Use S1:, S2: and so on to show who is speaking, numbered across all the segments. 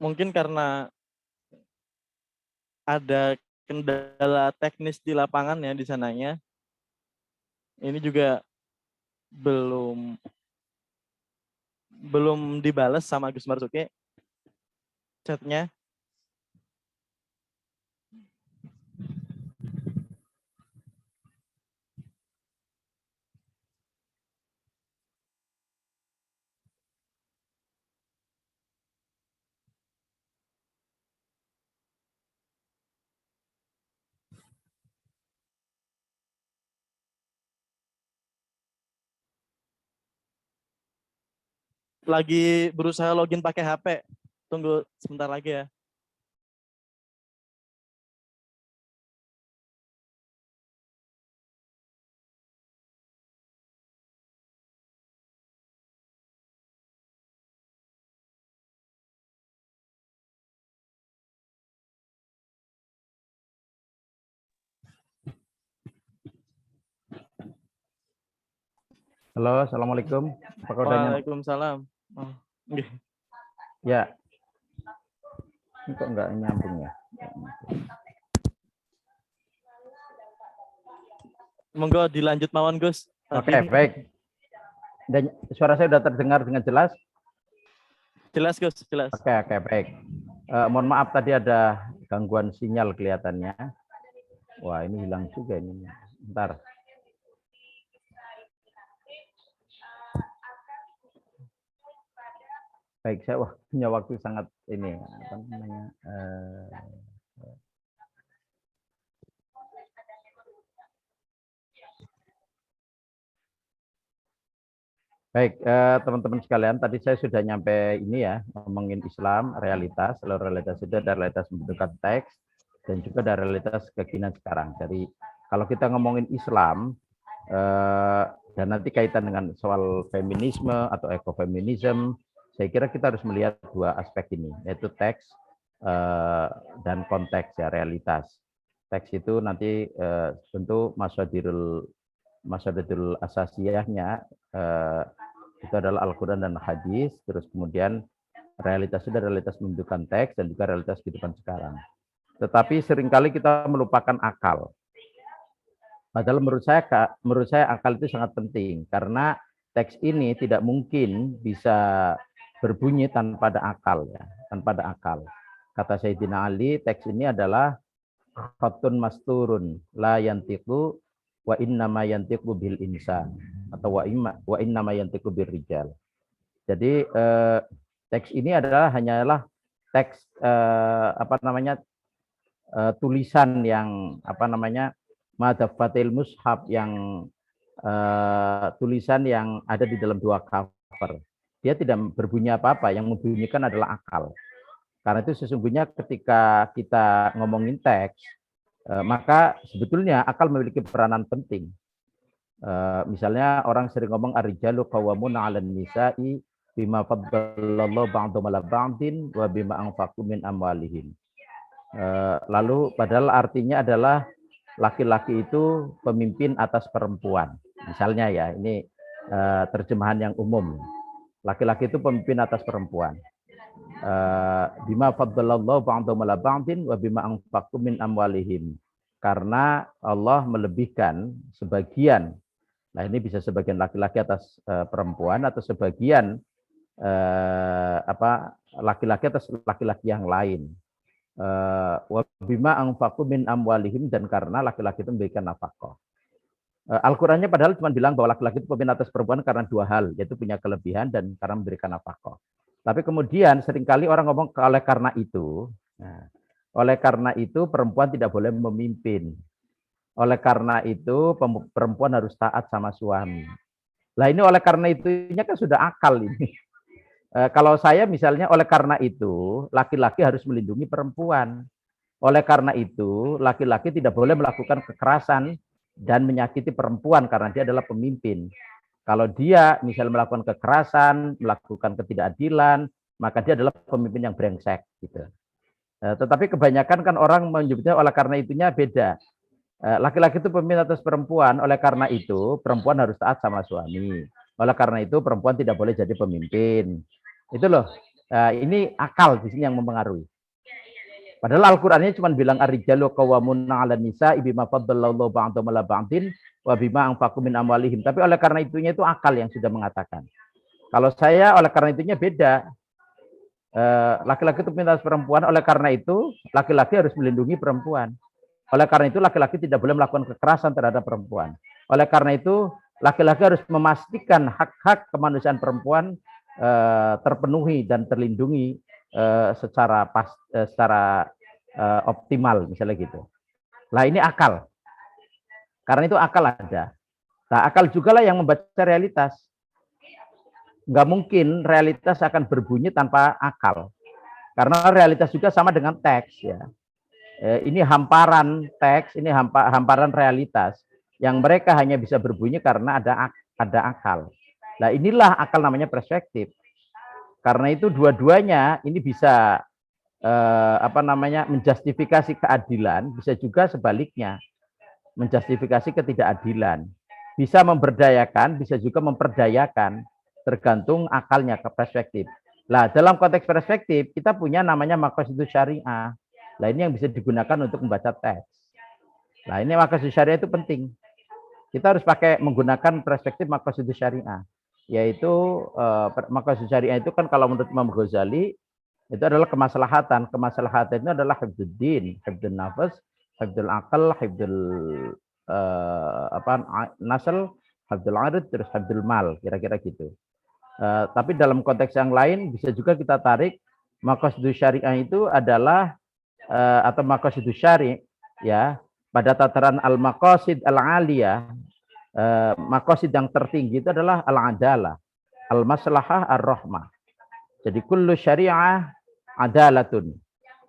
S1: Mungkin karena ada kendala teknis di lapangan ya di sananya. Ini juga belum dibales sama Gus Marzuki chatnya. Lagi berusaha login pakai HP. Tunggu sebentar lagi ya.
S2: Halo, assalamualaikum. Apakah udah nyambung?
S1: Waalaikumsalam. Oh, okay.
S2: Ya. Ini kok nggak nyambung ya?
S1: Monggo dilanjut mawon Gus.
S2: Oke, baik. Dan suara saya sudah terdengar dengan jelas?
S1: Jelas Gus, jelas.
S2: Oke, baik. Mohon maaf tadi ada gangguan sinyal kelihatannya. Wah, ini hilang juga ini. Bentar. Baik, saya punya waktu sangat ini apa namanya? Baik, teman-teman sekalian, tadi saya sudah nyampe ini ya, ngomongin Islam, realitas. Lalu realitas itu ada realitas membentukkan teks, dan juga ada realitas kekinian sekarang. Jadi kalau kita ngomongin Islam, dan nanti kaitan dengan soal feminisme atau ekofeminisme, saya kira kita harus melihat dua aspek ini, yaitu teks dan konteks ya, realitas. Teks itu nanti tentu masyadirul asasiyahnya itu adalah Al-Quran dan Hadis, terus kemudian realitas itu adalah realitas menunjukkan teks dan juga realitas kehidupan sekarang. Tetapi seringkali kita melupakan akal. Padahal menurut saya akal itu sangat penting, karena teks ini tidak mungkin bisa berbunyi tanpa ada akal ya, tanpa ada akal. Kata Sayyidina Ali, teks ini adalah khatun masturun la yantiqu wa innama yantiqu bil insan, atau wa innama yantiqu bir rijal. Jadi teks ini hanyalah teks tulisan yang madhafatil mushaf, yang tulisan yang ada di dalam dua cover. Dia tidak berbunyi apa-apa, yang membunyikan adalah akal. Karena itu sesungguhnya ketika kita ngomongin teks, maka sebetulnya akal memiliki peranan penting. Misalnya orang sering ngomong ar-rijalu qawwamuna 'alan nisa'i bima faddalallahu ba'dahum 'ala ba'din wa bima anfaqu min amwalihim. Lalu padahal artinya adalah laki-laki itu pemimpin atas perempuan. Misalnya ya, ini terjemahan yang umum. Laki-laki itu pemimpin atas perempuan. Bima faddalallahu ba'dahum ala ba'din wa bima anfaqtum min amwalihim. Karena Allah melebihkan sebagian. Nah, ini bisa sebagian laki-laki atas perempuan atau sebagian laki-laki atas laki-laki yang lain. Wa bima anfaqtum min amwalihim, dan karena laki-laki itu memberikan nafkah. Al-Qur'annya padahal cuma bilang bahwa laki-laki itu pemimpin atas perempuan karena dua hal, yaitu punya kelebihan dan karena memberikan nafkah. Tapi kemudian seringkali orang ngomong oleh karena itu, oleh karena itu perempuan tidak boleh memimpin. Oleh karena itu perempuan harus taat sama suami. Lah ini oleh karena itunya kan sudah akal ini. Kalau saya misalnya oleh karena itu laki-laki harus melindungi perempuan. Oleh karena itu laki-laki tidak boleh melakukan kekerasan dan menyakiti perempuan karena dia adalah pemimpin. Kalau dia misalnya melakukan kekerasan, melakukan ketidakadilan, maka dia adalah pemimpin yang brengsek gitu. Tetapi kebanyakan kan orang menyebutnya oleh karena itunya beda. Laki-laki itu pemimpin atas perempuan, oleh karena itu perempuan harus taat sama suami. Oleh karena itu perempuan tidak boleh jadi pemimpin. Itu loh. Ini akal di sini yang mempengaruhi. Padahal Al-Qur'annya cuma bilang ar-rijalu qawwamuna 'alan nisa'i bima faddallallahu ba'dahum 'ala ba'din wa bima anfaqu min amwalihim. Tapi oleh karena itunya itu akal yang sudah mengatakan. Kalau saya oleh karena itunya beda. Laki-laki itu minta perempuan, oleh karena itu laki-laki harus melindungi perempuan. Oleh karena itu laki-laki tidak boleh melakukan kekerasan terhadap perempuan. Oleh karena itu laki-laki harus memastikan hak-hak kemanusiaan perempuan terpenuhi dan terlindungi secara optimal, misalnya gitu. Lah ini akal. Karena itu akal ada. Nah, akal juga lah yang membaca realitas. Nggak mungkin realitas akan berbunyi tanpa akal. Karena realitas juga sama dengan teks ya. Ini hamparan teks, ini hamparan realitas yang mereka hanya bisa berbunyi karena ada akal. Nah, inilah akal namanya perspektif. Karena itu dua-duanya ini bisa menjustifikasi keadilan, bisa juga sebaliknya menjustifikasi ketidakadilan. Bisa memberdayakan, bisa juga memperdayakan, tergantung akalnya ke perspektif. Nah, dalam konteks perspektif kita punya namanya maqasidus syariah. Nah, ini yang bisa digunakan untuk membaca teks. Nah, ini maqasidus syariah itu penting. Kita harus menggunakan perspektif maqasidus syariah. Yaitu maqasidus syariah itu kan kalau menurut Imam Ghazali itu adalah kemaslahatan. Kemaslahatan itu adalah hifdzuddin, hifdzun nafas, hifdzul aqal, hifdzul nasl, hifdzul arid, terus hifdzul mal, kira-kira gitu. Tapi dalam konteks yang lain bisa juga kita tarik maqasidus syariah itu adalah atau maqasidus syari' ya, pada tataran al-maqasid al-aliyah, maqasid yang tertinggi itu adalah al-adalah, al-maslahah ar-rahmah. Jadi kullu syariah adalatun,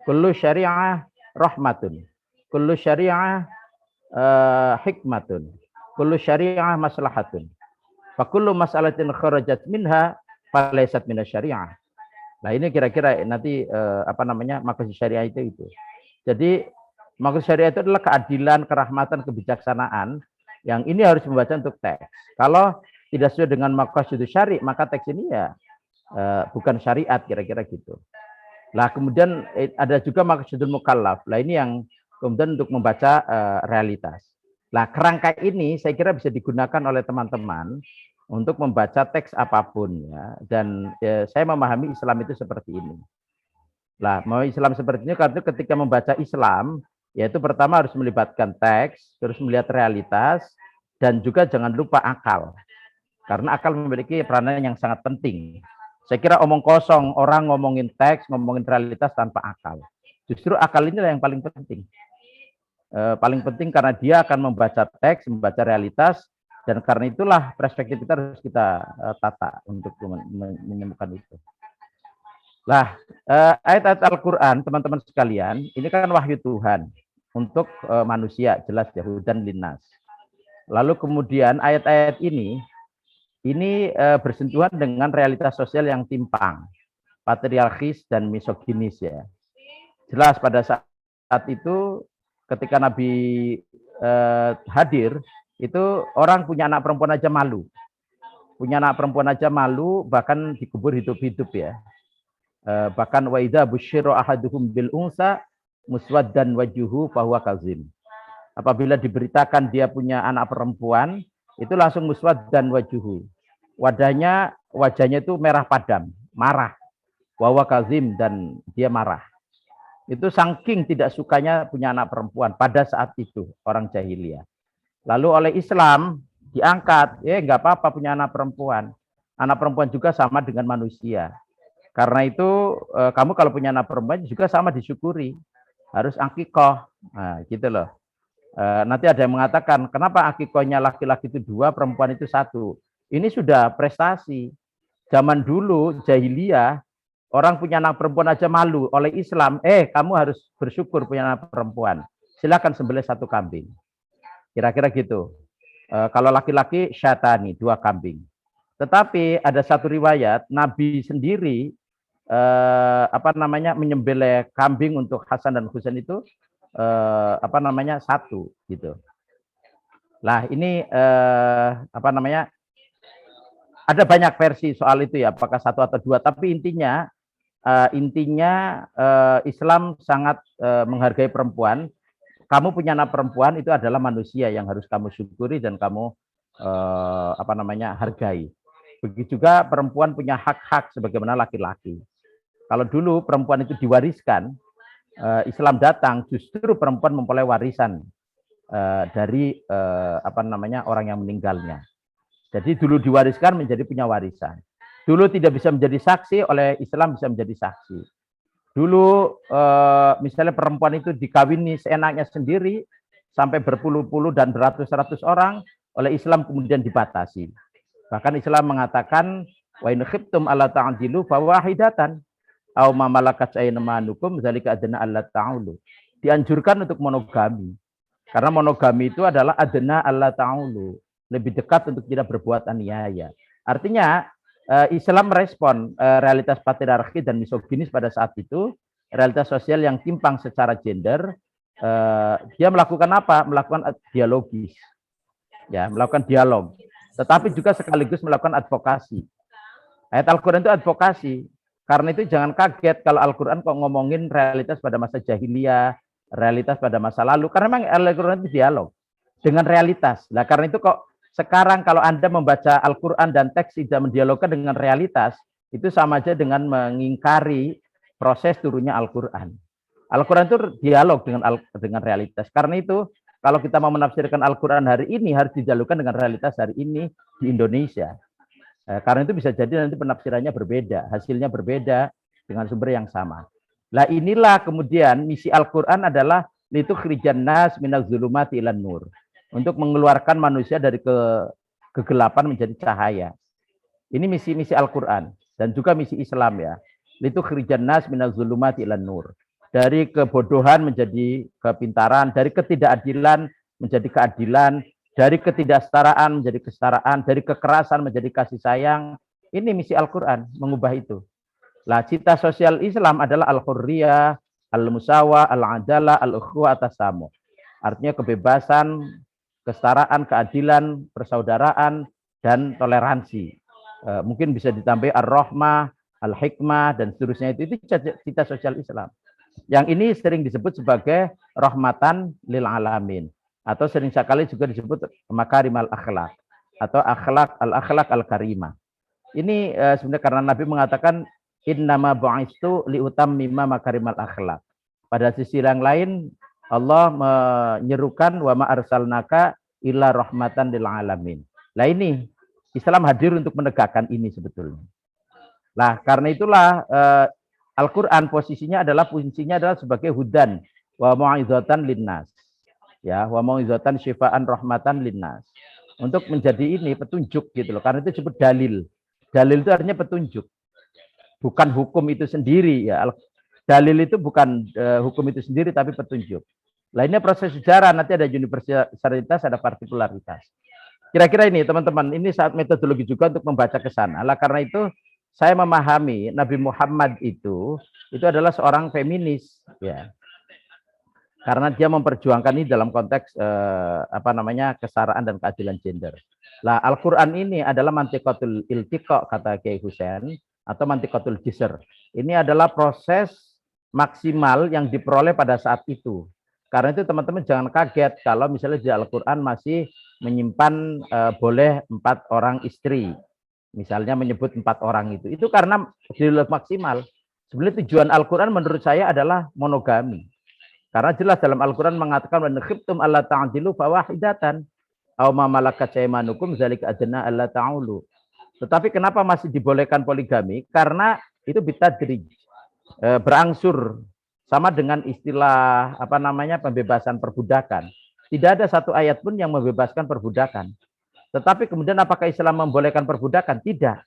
S2: kullu syariah rahmatun, kullu syariah hikmatun, kullu syariah maslahatun. Fa kullu mas'alatin kharajat minha falaysat minasyariah. Nah, ini kira-kira nanti maqasid syariah itu. Jadi maqasid syariah itu adalah keadilan, kerahmatan, kebijaksanaan yang ini harus membaca untuk teks. Kalau tidak sesuai dengan maqasid syari', maka teks ini ya bukan syariat, kira-kira gitu. Lah kemudian ada juga maqasidul mukallaf. Lah ini yang kemudian untuk membaca realitas. Lah kerangka ini saya kira bisa digunakan oleh teman-teman untuk membaca teks apapun ya. Dan saya memahami Islam itu seperti ini. Lah mau Islam seperti ini karena ketika membaca Islam yaitu pertama harus melibatkan teks, terus melihat realitas, dan juga jangan lupa akal. Karena akal memiliki peranan yang sangat penting. Saya kira omong kosong, orang ngomongin teks, ngomongin realitas tanpa akal. Justru akal inilah yang paling penting. Paling penting karena dia akan membaca teks, membaca realitas, dan karena itulah perspektif kita harus kita tata untuk menemukan itu. Lah, ayat-ayat Al-Quran, teman-teman sekalian, ini kan wahyu Tuhan untuk manusia, jelas ya, hudan linnas. Lalu kemudian ayat-ayat ini bersentuhan dengan realitas sosial yang timpang, patriarkis dan misoginis ya. Jelas pada saat itu ketika Nabi hadir, itu orang punya anak perempuan aja malu. punya anak perempuan aja malu, bahkan dikubur hidup-hidup ya. Bahkan wa idza busyira ahaduhum bil unsa muswaddan wajuhu fahuwa kazim. Apabila diberitakan dia punya anak perempuan, itu langsung muswaddan wajuhu. Wajahnya itu merah padam, marah. Wahuwa kazim, dan dia marah. Itu saking tidak sukanya punya anak perempuan pada saat itu orang jahiliyah. Lalu oleh Islam diangkat, nggak apa-apa punya anak perempuan. Anak perempuan juga sama dengan manusia. Karena itu kamu kalau punya anak perempuan juga sama disyukuri. Harus akikoh. Nah, gitu loh. Nanti ada yang mengatakan, kenapa akikohnya laki-laki itu 2, perempuan itu 1? Ini sudah prestasi. Zaman dulu, jahiliyah, orang punya anak perempuan aja malu. Oleh Islam, kamu harus bersyukur punya anak perempuan. Silakan sembelih 1 kambing. Kira-kira gitu. Kalau laki-laki, syatani, 2 kambing. Tetapi ada satu riwayat, Nabi sendiri menyembelih kambing untuk Hasan dan Husain itu 1 gitu. Lah ini ada banyak versi soal itu ya, apakah 1 atau 2, tapi intinya Islam sangat menghargai perempuan. Kamu punya anak perempuan itu adalah manusia yang harus kamu syukuri dan kamu hargai. Begitu juga perempuan punya hak-hak sebagaimana laki-laki. Kalau dulu perempuan itu diwariskan, Islam datang justru perempuan memperoleh warisan dari orang yang meninggalnya. Jadi dulu diwariskan menjadi punya warisan. Dulu tidak bisa menjadi saksi, oleh Islam bisa menjadi saksi. Dulu misalnya perempuan itu dikawini seenaknya sendiri sampai berpuluh-puluh dan beratus-ratus orang, oleh Islam kemudian dibatasi. Bahkan Islam mengatakan wa in khiftum alla ta'dilu fawahidatan aw ma malakat aymanukum zalika adna alla ta'ulu. Dianjurkan untuk monogami. Karena monogami itu adalah adna alla ta'ulu, lebih dekat untuk tidak berbuat aniaya. Artinya Islam merespon realitas patriarki dan misoginis pada saat itu, realitas sosial yang timpang secara gender. Dia melakukan apa? Melakukan dialogis. Ya, melakukan dialog. Tetapi juga sekaligus melakukan advokasi. Ayat Al-Quran itu advokasi. Karena itu jangan kaget kalau Al-Quran kok ngomongin realitas pada masa jahiliyah, realitas pada masa lalu. Karena memang Al-Quran itu dialog dengan realitas. Nah, karena itu kok sekarang kalau Anda membaca Al-Quran dan teks tidak mendialogkan dengan realitas, itu sama aja dengan mengingkari proses turunnya Al-Quran. Al-Quran itu dialog dengan realitas. Karena itu kalau kita mau menafsirkan Al-Quran hari ini harus didialogkan dengan realitas hari ini di Indonesia. Karena itu bisa jadi nanti penafsirannya berbeda, hasilnya berbeda dengan sumber yang sama. Nah inilah kemudian misi Al-Quran adalah litukhrijan nas minaz zulumati ilan nur. Untuk mengeluarkan manusia dari kegelapan menjadi cahaya. Ini misi Al-Quran dan juga misi Islam ya. Litukhrijan nas minaz zulumati ilan nur. Dari kebodohan menjadi kepintaran, dari ketidakadilan menjadi keadilan, dari ketidaksetaraan menjadi kesetaraan, dari kekerasan menjadi kasih sayang. Ini misi Al-Quran, mengubah itu. Lah, cita sosial Islam adalah al-hurriyah, al-musawa, al-adalah, al-ukhuwah atas tamu. Artinya kebebasan, kesetaraan, keadilan, persaudaraan, dan toleransi. Mungkin bisa ditambah ar-rahmah, al-hikmah, dan seterusnya. Itu cita sosial Islam. Yang ini sering disebut sebagai rahmatan lil alamin. Atau sering sekali juga disebut makarimal akhlak atau akhlak al-karimah. Ini sebenarnya karena Nabi mengatakan innama bu'istu liutammima makarimal akhlak. Pada sisi yang lain Allah menyerukan wa ma arsalnaka illa rahmatan lil alamin. Lah ini Islam hadir untuk menegakkan ini sebetulnya. Lah karena itulah Al-Qur'an fungsinya adalah sebagai hudan wa mau'izatan linnas. Ya, wa mau'izatan syifaan rahmatan linnas. Untuk menjadi ini petunjuk gitu loh. Karena itu disebut dalil. Dalil itu artinya petunjuk. Bukan hukum itu sendiri ya. Dalil itu bukan hukum itu sendiri tapi petunjuk. Lainnya proses sejarah, nanti ada universalitas, ada partikularitas. Kira-kira ini teman-teman, ini saat metodologi juga untuk membaca ke sana. Lah karena itu saya memahami Nabi Muhammad itu adalah seorang feminis ya. Karena dia memperjuangkan ini dalam konteks kesetaraan dan keadilan gender. Lah Al-Qur'an ini adalah mantikatul iltiqa kata Kiai Husain atau mantikatul jisr. Ini adalah proses maksimal yang diperoleh pada saat itu. Karena itu teman-teman jangan kaget kalau misalnya di Al-Qur'an masih menyimpan boleh 4 orang istri. Misalnya menyebut 4 orang itu. Itu karena dilulus maksimal. Sebenarnya tujuan Al-Qur'an menurut saya adalah monogami. Karena jelas dalam Al-Quran mengatakan wa khiftum alla ta'dilu fawahidatan aw ma malakat aymanukum zalika adna alla ta'ulu. Tetapi kenapa masih dibolehkan poligami? Karena itu bitadrij, berangsur, sama dengan istilah pembebasan perbudakan. Tidak ada satu ayat pun yang membebaskan perbudakan. Tetapi kemudian apakah Islam membolehkan perbudakan? Tidak.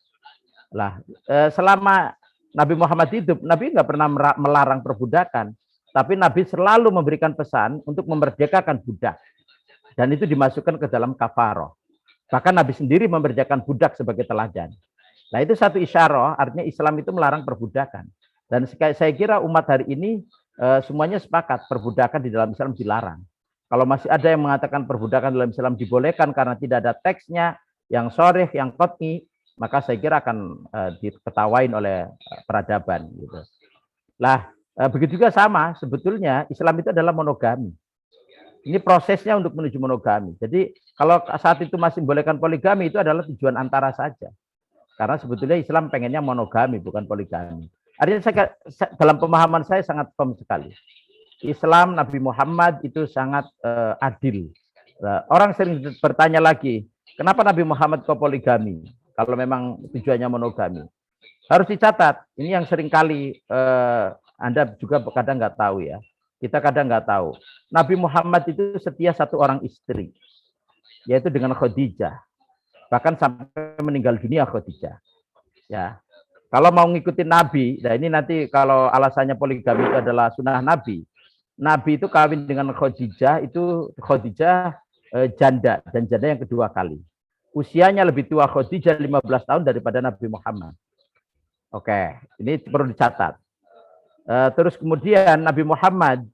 S2: Lah, selama Nabi Muhammad hidup, Nabi nggak pernah melarang perbudakan. Tapi Nabi selalu memberikan pesan untuk memerdekakan budak. Dan itu dimasukkan ke dalam kafaroh. Bahkan Nabi sendiri memerdekakan budak sebagai teladan. Nah itu satu isyarah, artinya Islam itu melarang perbudakan. Dan saya kira umat hari ini semuanya sepakat perbudakan di dalam Islam dilarang. Kalau masih ada yang mengatakan perbudakan dalam Islam dibolehkan karena tidak ada teksnya yang sharih, yang qat'i, maka saya kira akan diketawain oleh peradaban. Gitu. Lah, begitu juga sama, sebetulnya Islam itu adalah monogami. Ini prosesnya untuk menuju monogami. Jadi kalau saat itu masih membolehkan poligami, itu adalah tujuan antara saja. Karena sebetulnya Islam pengennya monogami, bukan poligami. Artinya dalam pemahaman saya sangat firm sekali. Islam Nabi Muhammad itu sangat adil. Orang sering bertanya lagi, kenapa Nabi Muhammad kok poligami? Kalau memang tujuannya monogami. Harus dicatat, ini yang seringkali Anda juga kadang nggak tahu ya. Kita kadang nggak tahu. Nabi Muhammad itu setia 1 orang istri, yaitu dengan Khadijah. Bahkan sampai meninggal dunia Khadijah. Ya, kalau mau ngikutin Nabi, nah ini nanti kalau alasannya poligami itu adalah sunnah Nabi. Nabi itu kawin dengan Khadijah, itu Khadijah janda, dan janda yang kedua kali. Usianya lebih tua Khadijah 15 tahun daripada Nabi Muhammad. Oke, ini perlu dicatat. Terus kemudian Nabi Muhammad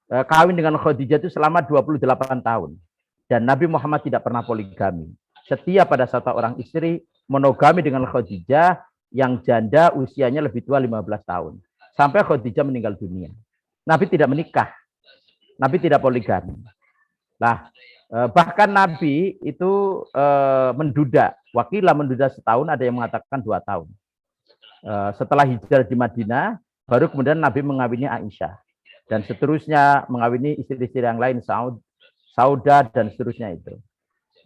S2: kawin dengan Khadijah itu selama 28 tahun. Dan Nabi Muhammad tidak pernah poligami. Setia pada 1 orang istri, monogami dengan Khadijah yang janda usianya lebih tua 15 tahun. Sampai Khadijah meninggal dunia. Nabi tidak menikah. Nabi tidak poligami. Nah, bahkan Nabi itu menduda. Wakilah menduda setahun, ada yang mengatakan 2 tahun. Setelah hijrah di Madinah, baru kemudian Nabi mengawini Aisyah. Dan seterusnya mengawini istri-istri yang lain, Sauda, dan seterusnya itu.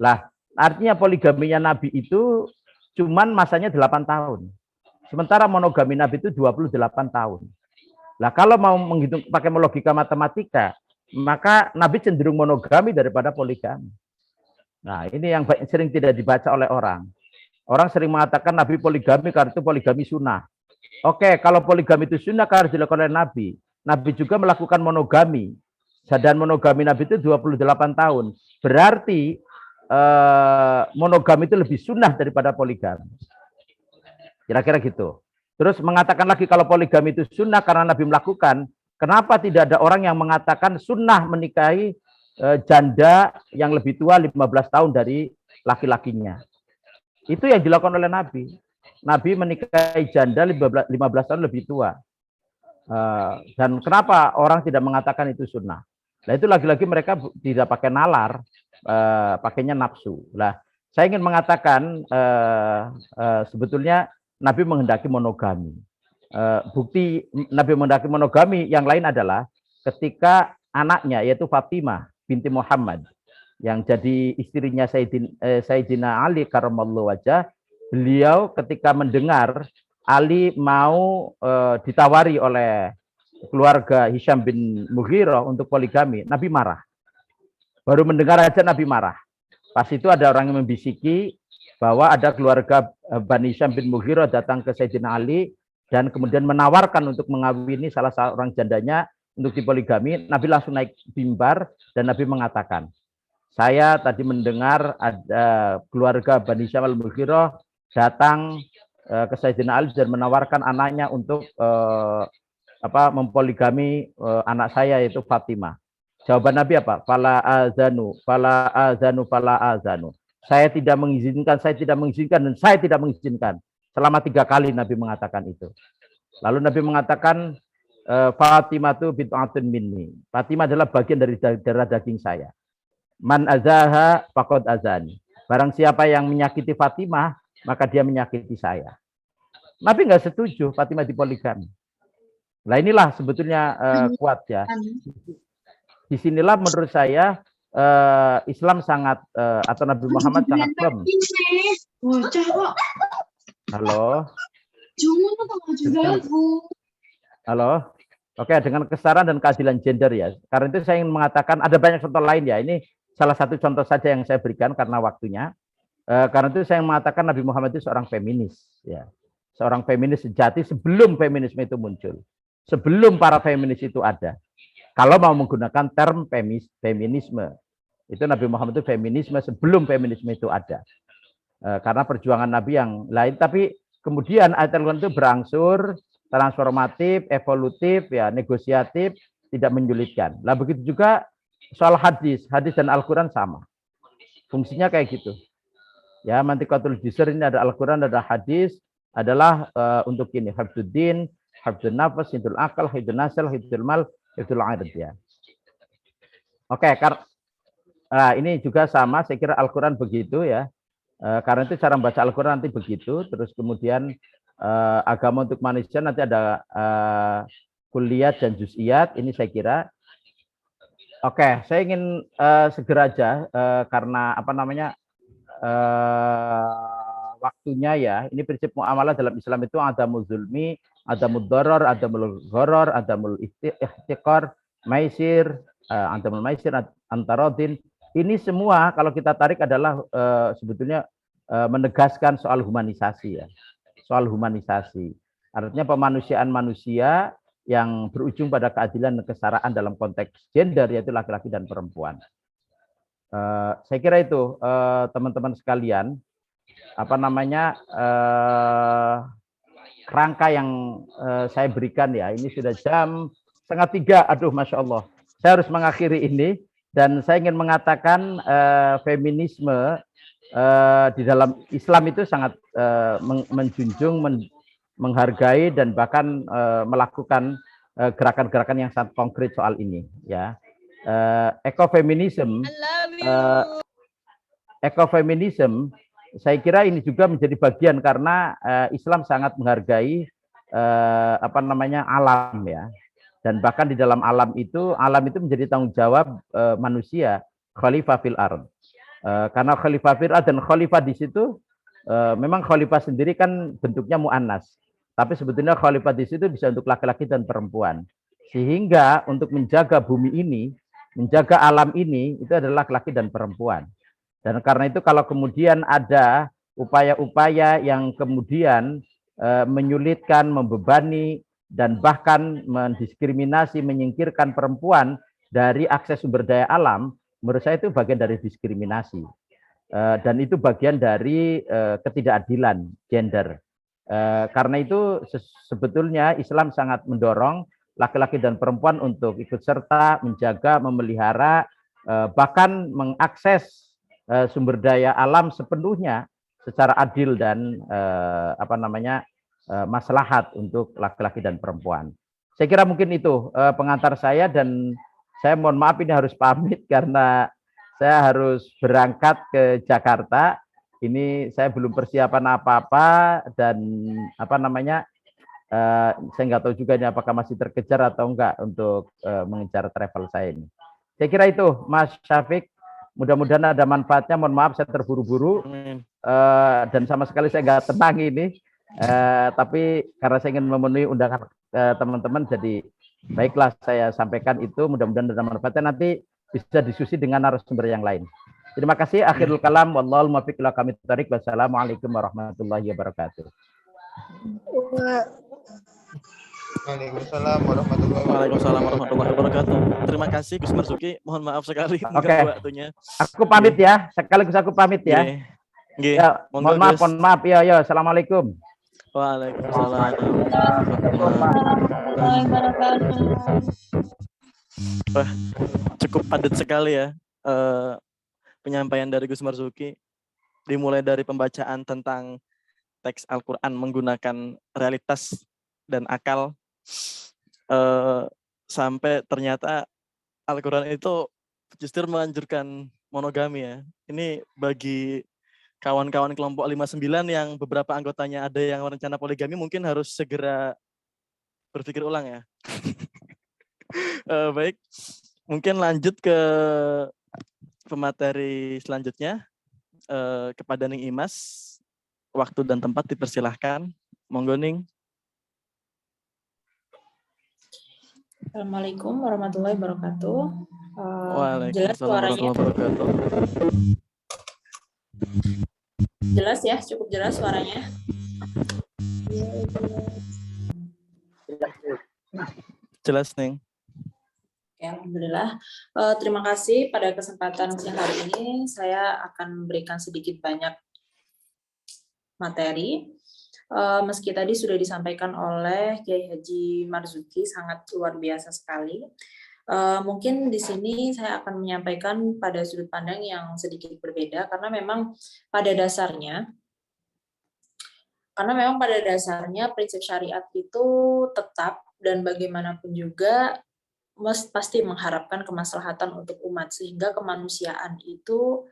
S2: Lah, artinya poligaminya Nabi itu cuman masanya 8 tahun. Sementara monogami Nabi itu 28 tahun. Lah, kalau mau menghitung pakai logika matematika, maka Nabi cenderung monogami daripada poligami. Nah, ini yang sering tidak dibaca oleh orang. Orang sering mengatakan Nabi poligami karena itu poligami sunnah. Oke, kalau poligami itu sunnah harus dilakukan oleh Nabi. Nabi juga melakukan monogami. Dan monogami Nabi itu 28 tahun. Berarti monogami itu lebih sunnah daripada poligami. Kira-kira gitu. Terus mengatakan lagi kalau poligami itu sunnah karena Nabi melakukan. Kenapa tidak ada orang yang mengatakan sunnah menikahi janda yang lebih tua 15 tahun dari laki-lakinya? Itu yang dilakukan oleh Nabi. Nabi menikahi janda 15 tahun lebih tua. Dan kenapa orang tidak mengatakan itu sunnah? Nah itu lagi-lagi mereka tidak pakai nalar, pakainya nafsu. Nah, saya ingin mengatakan sebetulnya Nabi menghendaki monogami. Bukti Nabi menghendaki monogami yang lain adalah ketika anaknya yaitu Fatimah binti Muhammad yang jadi istrinya Sayyidina Ali karramallahu wajah, beliau ketika mendengar Ali mau ditawari oleh keluarga Hisham bin Mughirah untuk poligami, Nabi marah. Baru mendengar aja Nabi marah. Pas itu ada orang yang membisiki bahwa ada keluarga Bani Hisham bin Mughirah datang ke Sayyidina Ali dan kemudian menawarkan untuk mengawini salah seorang jandanya untuk dipoligami. Nabi langsung naik mimbar dan Nabi mengatakan, saya tadi mendengar ada keluarga Bani Hisham al-Mughirah datang ke Sayyidina Ali dan menawarkan anaknya untuk mempoligami anak saya yaitu Fatimah. Jawaban Nabi apa? Fala azanu, fala azanu, fala azanu. Saya tidak mengizinkan, saya tidak mengizinkan, dan saya tidak mengizinkan. Selama 3 kali Nabi mengatakan itu. Lalu Nabi mengatakan, Fatimah itu bid'atun minni. Fatimah adalah bagian dari darah daging saya. Man azaha faqad azani. Barang siapa yang menyakiti Fatimah, maka dia menyakiti saya. Nabi nggak setuju Fatimah dipoligami. Nah inilah sebetulnya kuat ya. Disinilah menurut saya Islam sangat atau Nabi Muhammad sangat firm. Halo. Halo. Oke, dengan kesetaraan dan keadilan gender ya. Karena itu saya ingin mengatakan ada banyak contoh lain ya. Ini salah satu contoh saja yang saya berikan karena waktunya. Karena itu saya mengatakan Nabi Muhammad itu seorang feminis ya. Seorang feminis sejati sebelum feminisme itu muncul. Sebelum para feminis itu ada. Kalau mau menggunakan term feminisme. Itu Nabi Muhammad itu feminisme sebelum feminisme itu ada. Karena perjuangan Nabi yang lain. Tapi kemudian ayat Al-Quran itu berangsur transformatif, evolutif, ya negosiatif, tidak menyulitkan. Lah begitu juga soal hadis dan Al-Quran sama. Fungsinya kayak gitu. Ya, mantikatul jisr ini ada Al-Quran, ada hadis, adalah untuk ini, hifdzuddin, hifdzun nafas, hifdzul akal, hifdzul nasl, hifdzul mal, hifdzul ird ya. Oke, ini juga sama, saya kira Al-Quran begitu ya. Karena itu cara membaca Al-Quran nanti begitu, terus kemudian agama untuk manusia nanti ada kuliat dan juz'iyat, ini saya kira. Oke, saya ingin segera aja karena apa namanya waktunya ya. Ini prinsip muamalah dalam Islam itu adamul zulmi, adamul doror, adamul ghoror, adamul ihtiqar, maisir, adamul maisir, antarodin. Ini semua kalau kita tarik adalah sebetulnya menegaskan soal humanisasi ya. Soal humanisasi. Artinya pemanusiaan manusia yang berujung pada keadilan dan kesetaraan dalam konteks gender, yaitu laki-laki dan perempuan. Saya kira itu teman-teman sekalian, apa namanya rangka yang saya berikan ya. Ini sudah jam 2:30. Aduh, masya Allah. Saya harus mengakhiri ini dan saya ingin mengatakan feminisme di dalam Islam itu sangat menjunjung, menghargai dan bahkan melakukan gerakan-gerakan yang sangat konkret soal ini ya. Ekofeminisme saya kira ini juga menjadi bagian karena Islam sangat menghargai apa namanya alam ya, dan bahkan di dalam alam itu menjadi tanggung jawab manusia, khalifah fil ard. Karena khalifah fil ard dan khalifah di situ memang khalifah sendiri kan bentuknya muannas, tapi sebetulnya khalifah di situ bisa untuk laki-laki dan perempuan. Sehingga untuk menjaga bumi ini, menjaga alam ini, itu adalah laki-laki dan perempuan. Dan karena itu kalau kemudian ada upaya-upaya yang kemudian menyulitkan, membebani, dan bahkan mendiskriminasi, menyingkirkan perempuan dari akses sumber daya alam, menurut saya itu bagian dari diskriminasi. Dan itu bagian dari ketidakadilan gender. Karena itu sebetulnya Islam sangat mendorong laki-laki dan perempuan untuk ikut serta, menjaga, memelihara, bahkan mengakses sumber daya alam sepenuhnya secara adil dan apa namanya maslahat untuk laki-laki dan perempuan. Saya kira mungkin itu pengantar saya, dan saya mohon maaf ini harus pamit karena saya harus berangkat ke Jakarta. Ini saya belum persiapan apa-apa dan apa namanya saya nggak tahu juga ini apakah masih terkejar atau enggak untuk mengejar travel saya ini. Saya kira itu, Mas Syafiq. Mudah-mudahan ada manfaatnya. Mohon maaf saya terburu-buru dan sama sekali saya nggak tenang ini. Tapi karena saya ingin memenuhi undangan teman-teman, jadi baiklah saya sampaikan itu. Mudah-mudahan ada manfaatnya. Nanti bisa diskusi dengan narasumber yang lain. Terima kasih. Akhirul kalam. Wallahul muwaffiq ila aqwamit thoriq. Wassalamualaikum warahmatullahi wabarakatuh.
S3: Waalaikumsalam warahmatullahi
S1: wabarakatuh. Terima kasih Gus Marzuki. Mohon maaf sekali mengganggu waktunya.
S2: Aku pamit ya. Sekaligus aku pamit ya. Ya, mohon maaf. Ya. Assalamualaikum.
S1: Waalaikumsalam warahmatullahi wabarakatuh. Wah, cukup padat sekali ya penyampaian dari Gus Marzuki. Dimulai dari pembacaan tentang teks Al-Quran menggunakan realitas dan akal, sampai ternyata Al-Quran itu justru menganjurkan monogami ya. Ini bagi kawan-kawan kelompok 59 yang beberapa anggotanya ada yang rencana poligami mungkin harus segera berpikir ulang ya. Baik, mungkin lanjut ke pemateri selanjutnya, kepada Ning Imas. Waktu dan tempat dipersilahkan. Monggo Ning.
S4: Assalamualaikum warahmatullahi wabarakatuh. Jelas
S1: Waalaikumsalam
S4: suaranya?
S1: warahmatullahi wabarakatuh.
S4: Jelas ya, cukup jelas suaranya.
S1: Jelas Ning.
S4: Oke, alhamdulillah. Terima kasih pada kesempatan siang hari ini. Saya akan memberikan sedikit banyak materi. Meski tadi sudah disampaikan oleh Kiai Haji Marzuki, sangat luar biasa sekali. Mungkin di sini saya akan menyampaikan pada sudut pandang yang sedikit berbeda, karena memang pada dasarnya prinsip syariat itu tetap dan bagaimanapun juga pasti mengharapkan kemaslahatan untuk umat, sehingga kemanusiaan itu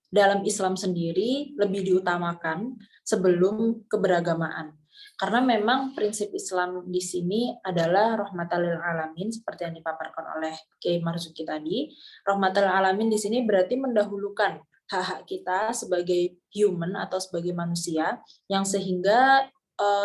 S4: dalam Islam sendiri lebih diutamakan sebelum keberagamaan. Karena memang prinsip Islam di sini adalah rahmatan lil alamin, seperti yang dipaparkan oleh Kiai Marzuki tadi. Rahmatan lil alamin di sini berarti mendahulukan hak-hak kita sebagai human atau sebagai manusia, yang sehingga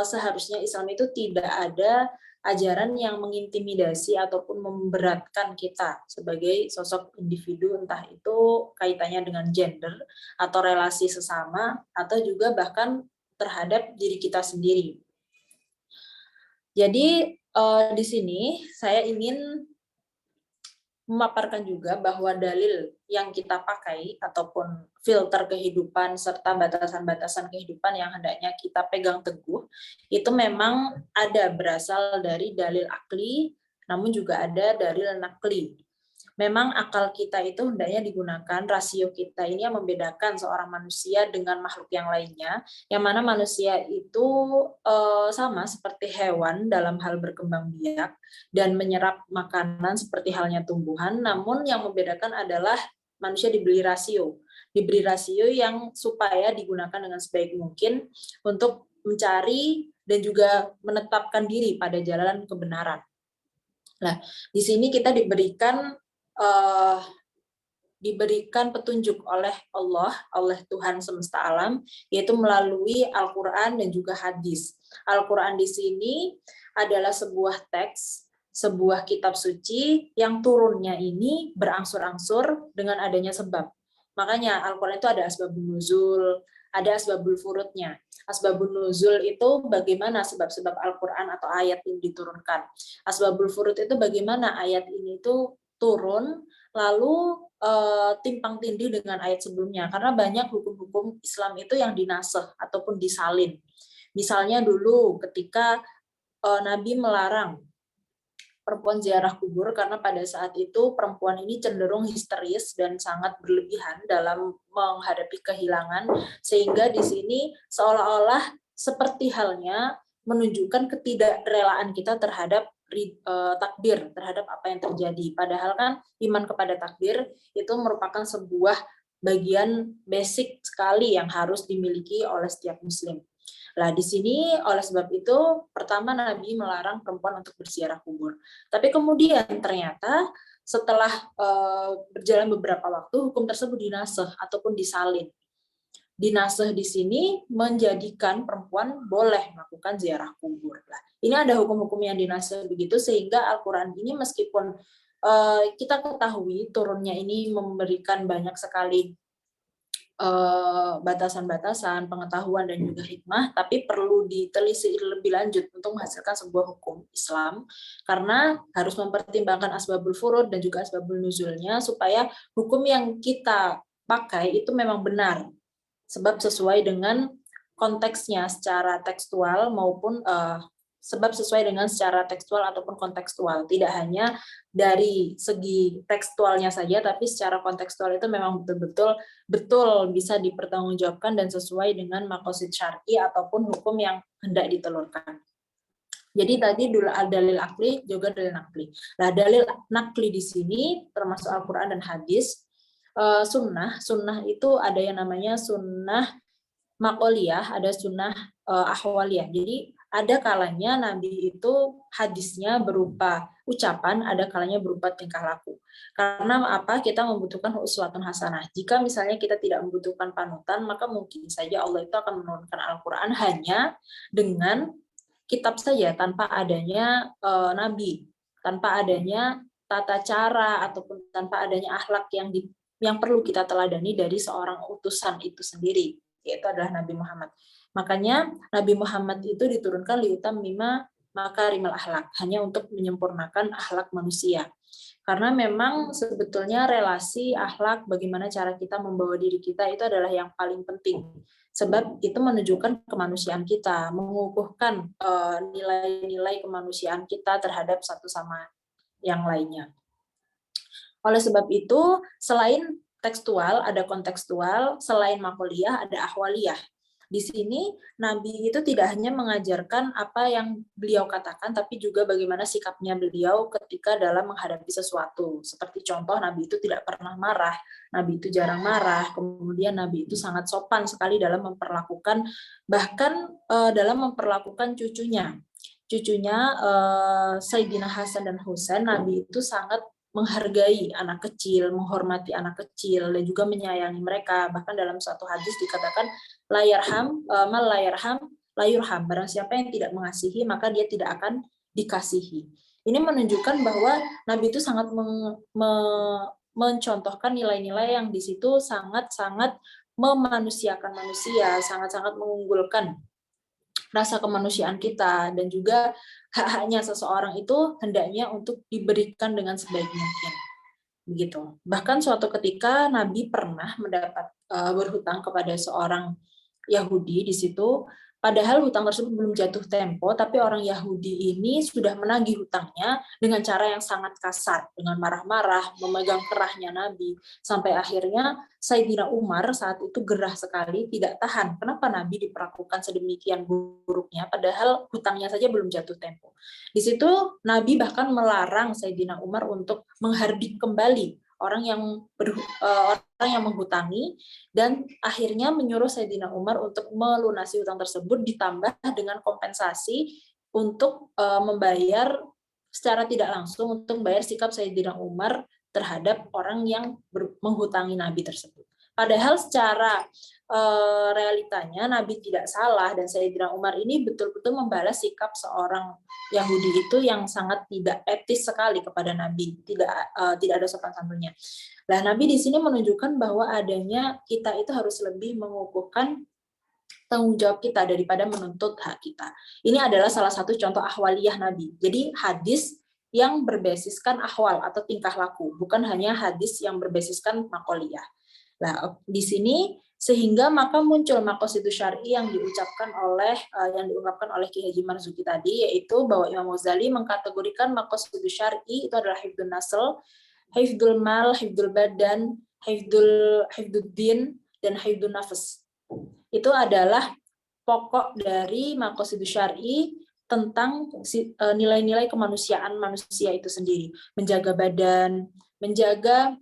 S4: seharusnya Islam itu tidak ada ajaran yang mengintimidasi ataupun memberatkan kita sebagai sosok individu, entah itu kaitannya dengan gender atau relasi sesama, atau juga bahkan terhadap diri kita sendiri. Jadi di sini saya ingin memaparkan juga bahwa dalil yang kita pakai ataupun filter kehidupan serta batasan-batasan kehidupan yang hendaknya kita pegang teguh itu memang ada berasal dari dalil akli, namun juga ada dalil nakli. Memang akal kita itu hendaknya digunakan, rasio kita ini yang membedakan seorang manusia dengan makhluk yang lainnya, yang mana manusia itu sama seperti hewan dalam hal berkembang biak dan menyerap makanan seperti halnya tumbuhan, namun yang membedakan adalah manusia diberi rasio yang supaya digunakan dengan sebaik mungkin untuk mencari dan juga menetapkan diri pada jalan kebenaran. Nah, di sini kita diberikan petunjuk oleh Allah, oleh Tuhan semesta alam, yaitu melalui Al-Quran dan juga hadis. Al-Quran di sini adalah sebuah teks, sebuah kitab suci yang turunnya ini berangsur-angsur dengan adanya sebab. Makanya Al-Quran itu ada asbabun nuzul, ada asbabul furudnya. Asbabun nuzul itu bagaimana sebab-sebab Al-Quran atau ayat ini diturunkan. Asbabul furud itu bagaimana ayat ini itu turun, lalu timpang tindih dengan ayat sebelumnya. Karena banyak hukum-hukum Islam itu yang dinasakh ataupun disalin. Misalnya dulu ketika Nabi melarang perempuan ziarah kubur karena pada saat itu perempuan ini cenderung histeris dan sangat berlebihan dalam menghadapi kehilangan, sehingga di sini seolah-olah seperti halnya menunjukkan ketidakrelaan kita terhadap takdir, terhadap apa yang terjadi. Padahal kan iman kepada takdir itu merupakan sebuah bagian basic sekali yang harus dimiliki oleh setiap muslim. Nah, di sini oleh sebab itu pertama Nabi melarang perempuan untuk berziarah kubur. Tapi kemudian ternyata setelah berjalan beberapa waktu hukum tersebut dinasakh ataupun disalin. Dinasakh di sini menjadikan perempuan boleh melakukan ziarah kubur. Nah, ini ada hukum-hukum yang dinasakh begitu sehingga Al-Quran ini meskipun kita ketahui turunnya ini memberikan banyak sekali batasan-batasan, pengetahuan dan juga hikmah, tapi perlu ditelisik lebih lanjut untuk menghasilkan sebuah hukum Islam, karena harus mempertimbangkan asbabul furud dan juga asbabul nuzulnya supaya hukum yang kita pakai itu memang benar, sebab sesuai dengan konteksnya secara tekstual maupun sebab sesuai dengan secara tekstual ataupun kontekstual. Tidak hanya dari segi tekstualnya saja, tapi secara kontekstual itu memang betul bisa dipertanggungjawabkan dan sesuai dengan maqasid syar'i ataupun hukum yang hendak ditelurkan. Jadi tadi dulu dalil akli juga dalil nakli. Nah, dalil nakli di sini termasuk Al-Qur'an dan hadis. Sunnah itu ada yang namanya sunnah maqoliyah, ada sunnah ahwaliyah. Jadi ada kalanya Nabi itu hadisnya berupa ucapan, ada kalanya berupa tingkah laku. Karena apa? Kita membutuhkan uswatun hasanah. Jika misalnya kita tidak membutuhkan panutan, maka mungkin saja Allah itu akan menurunkan Al-Quran hanya dengan kitab saja, tanpa adanya Nabi, tanpa adanya tata cara ataupun tanpa adanya akhlak yang perlu kita teladani dari seorang utusan itu sendiri, yaitu adalah Nabi Muhammad. Makanya Nabi Muhammad itu diturunkan liutamima makarimal akhlak, hanya untuk menyempurnakan akhlak manusia. Karena memang sebetulnya relasi akhlak, bagaimana cara kita membawa diri kita itu adalah yang paling penting. Sebab itu menunjukkan kemanusiaan kita, mengukuhkan nilai-nilai kemanusiaan kita terhadap satu sama yang lainnya. Oleh sebab itu, selain tekstual, ada kontekstual, selain makoliyah, ada ahwaliyah. Di sini, Nabi itu tidak hanya mengajarkan apa yang beliau katakan, tapi juga bagaimana sikapnya beliau ketika dalam menghadapi sesuatu. Seperti contoh, Nabi itu tidak pernah marah, Nabi itu jarang marah, kemudian Nabi itu sangat sopan sekali dalam memperlakukan, bahkan dalam memperlakukan cucunya. Sayyidina Hasan dan Husain, Nabi itu sangat menghargai anak kecil, menghormati anak kecil, dan juga menyayangi mereka. Bahkan dalam suatu hadis dikatakan, la yarham, mal la yarham, la yurham. Barang siapa yang tidak mengasihi, maka dia tidak akan dikasihi. Ini menunjukkan bahwa Nabi itu sangat mencontohkan nilai-nilai yang di situ sangat-sangat memanusiakan manusia, sangat-sangat mengunggulkan rasa kemanusiaan kita, dan juga hak-haknya seseorang itu hendaknya untuk diberikan dengan sebaik mungkin. Begitu. Bahkan suatu ketika Nabi pernah berhutang kepada seorang Yahudi di situ, padahal hutang tersebut belum jatuh tempo, tapi orang Yahudi ini sudah menagih hutangnya dengan cara yang sangat kasar, dengan marah-marah, memegang kerahnya Nabi, sampai akhirnya Sayyidina Umar saat itu gerah sekali, tidak tahan. Kenapa Nabi diperlakukan sedemikian buruknya, padahal hutangnya saja belum jatuh tempo. Di situ Nabi bahkan melarang Sayyidina Umar untuk menghardik kembali orang yang menghutangi, dan akhirnya menyuruh Sayyidina Umar untuk melunasi hutang tersebut, ditambah dengan kompensasi untuk membayar secara tidak langsung, untuk membayar sikap Sayyidina Umar terhadap orang yang menghutangi Nabi tersebut. Padahal secara realitanya Nabi tidak salah, dan Sayyidina Umar ini betul-betul membalas sikap seorang Yahudi itu yang sangat tidak etis sekali kepada Nabi, tidak ada sopan santunnya. Nah, Nabi di sini menunjukkan bahwa adanya kita itu harus lebih mengukuhkan tanggung jawab kita daripada menuntut hak kita. Ini adalah salah satu contoh ahwaliyah Nabi. Jadi hadis yang berbasiskan ahwal atau tingkah laku, bukan hanya hadis yang berbasiskan makoliyah. Nah, di sini sehingga maka muncul maqasidus syar'i yang diungkapkan oleh Ki Haji Marzuki tadi, yaitu bahwa Imam Ghazali mengkategorikan maqasidus syar'i itu adalah hifdzun nasl, hifdzul mal, hifdzul badan, hifdzuddin, dan hifdzun nafs. Itu adalah pokok dari maqasidus syar'i tentang nilai-nilai kemanusiaan manusia itu sendiri. Menjaga badan, menjaga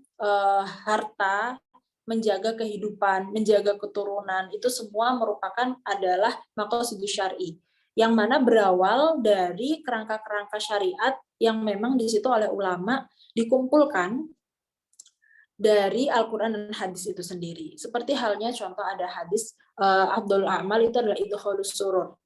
S4: harta, menjaga kehidupan, menjaga keturunan, itu semua merupakan adalah maqasidus syar'i, yang mana berawal dari kerangka-kerangka syariat yang memang di situ oleh ulama dikumpulkan dari Al-Quran dan hadis itu sendiri. Seperti halnya contoh ada hadis Afdhalul A'mal itu adalah idkhalus surur.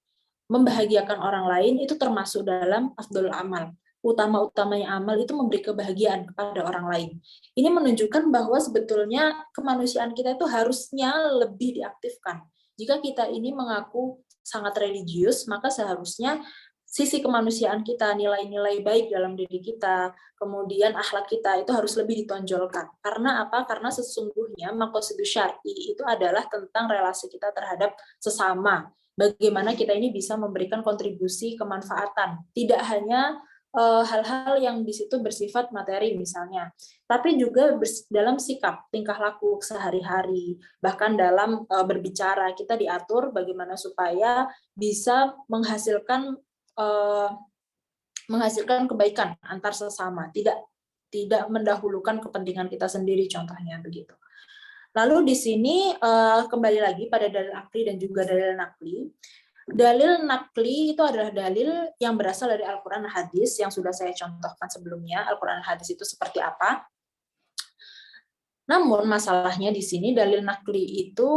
S4: Membahagiakan orang lain itu termasuk dalam Afdhalul Amal. Utama-utamanya amal itu memberi kebahagiaan kepada orang lain. Ini menunjukkan bahwa sebetulnya kemanusiaan kita itu harusnya lebih diaktifkan. Jika kita ini mengaku sangat religius, maka seharusnya sisi kemanusiaan kita, nilai-nilai baik dalam diri kita, kemudian akhlak kita itu harus lebih ditonjolkan. Karena apa? Karena sesungguhnya maqasidus syar'i itu adalah tentang relasi kita terhadap sesama, bagaimana kita ini bisa memberikan kontribusi kemanfaatan, tidak hanya hal-hal yang di situ bersifat materi misalnya, tapi juga dalam sikap, tingkah laku sehari-hari, bahkan dalam berbicara kita diatur bagaimana supaya bisa menghasilkan kebaikan antar sesama, tidak mendahulukan kepentingan kita sendiri, contohnya begitu. Lalu di sini kembali lagi pada dalil akli dan juga dalil nakli. Dalil nakli itu adalah dalil yang berasal dari Al-Quran dan Hadis yang sudah saya contohkan sebelumnya. Al-Quran dan Hadis itu seperti apa? Namun masalahnya di sini dalil nakli itu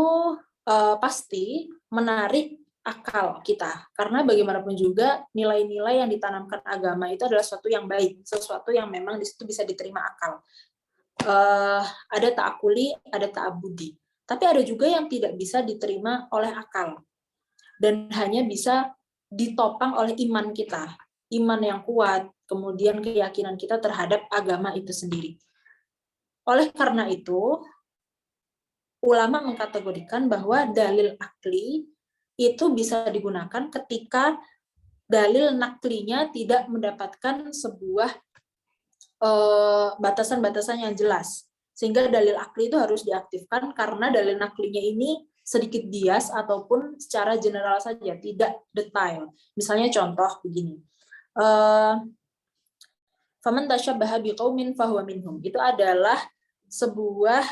S4: pasti menarik akal kita, karena bagaimanapun juga nilai-nilai yang ditanamkan agama itu adalah sesuatu yang baik, sesuatu yang memang di situ bisa diterima akal. Ada ta'akuli, ada ta'abudi, tapi ada juga yang tidak bisa diterima oleh akal dan hanya bisa ditopang oleh iman kita, iman yang kuat, kemudian keyakinan kita terhadap agama itu sendiri. Oleh karena itu, ulama mengkategorikan bahwa dalil akli itu bisa digunakan ketika dalil naklinya tidak mendapatkan sebuah batasan-batasan yang jelas. Sehingga dalil akli itu harus diaktifkan karena dalil naklinya ini sedikit bias ataupun secara general saja, tidak detail. Misalnya contoh begini. Faman tasyabbaha biqaumin fahuwa minhum. Itu adalah sebuah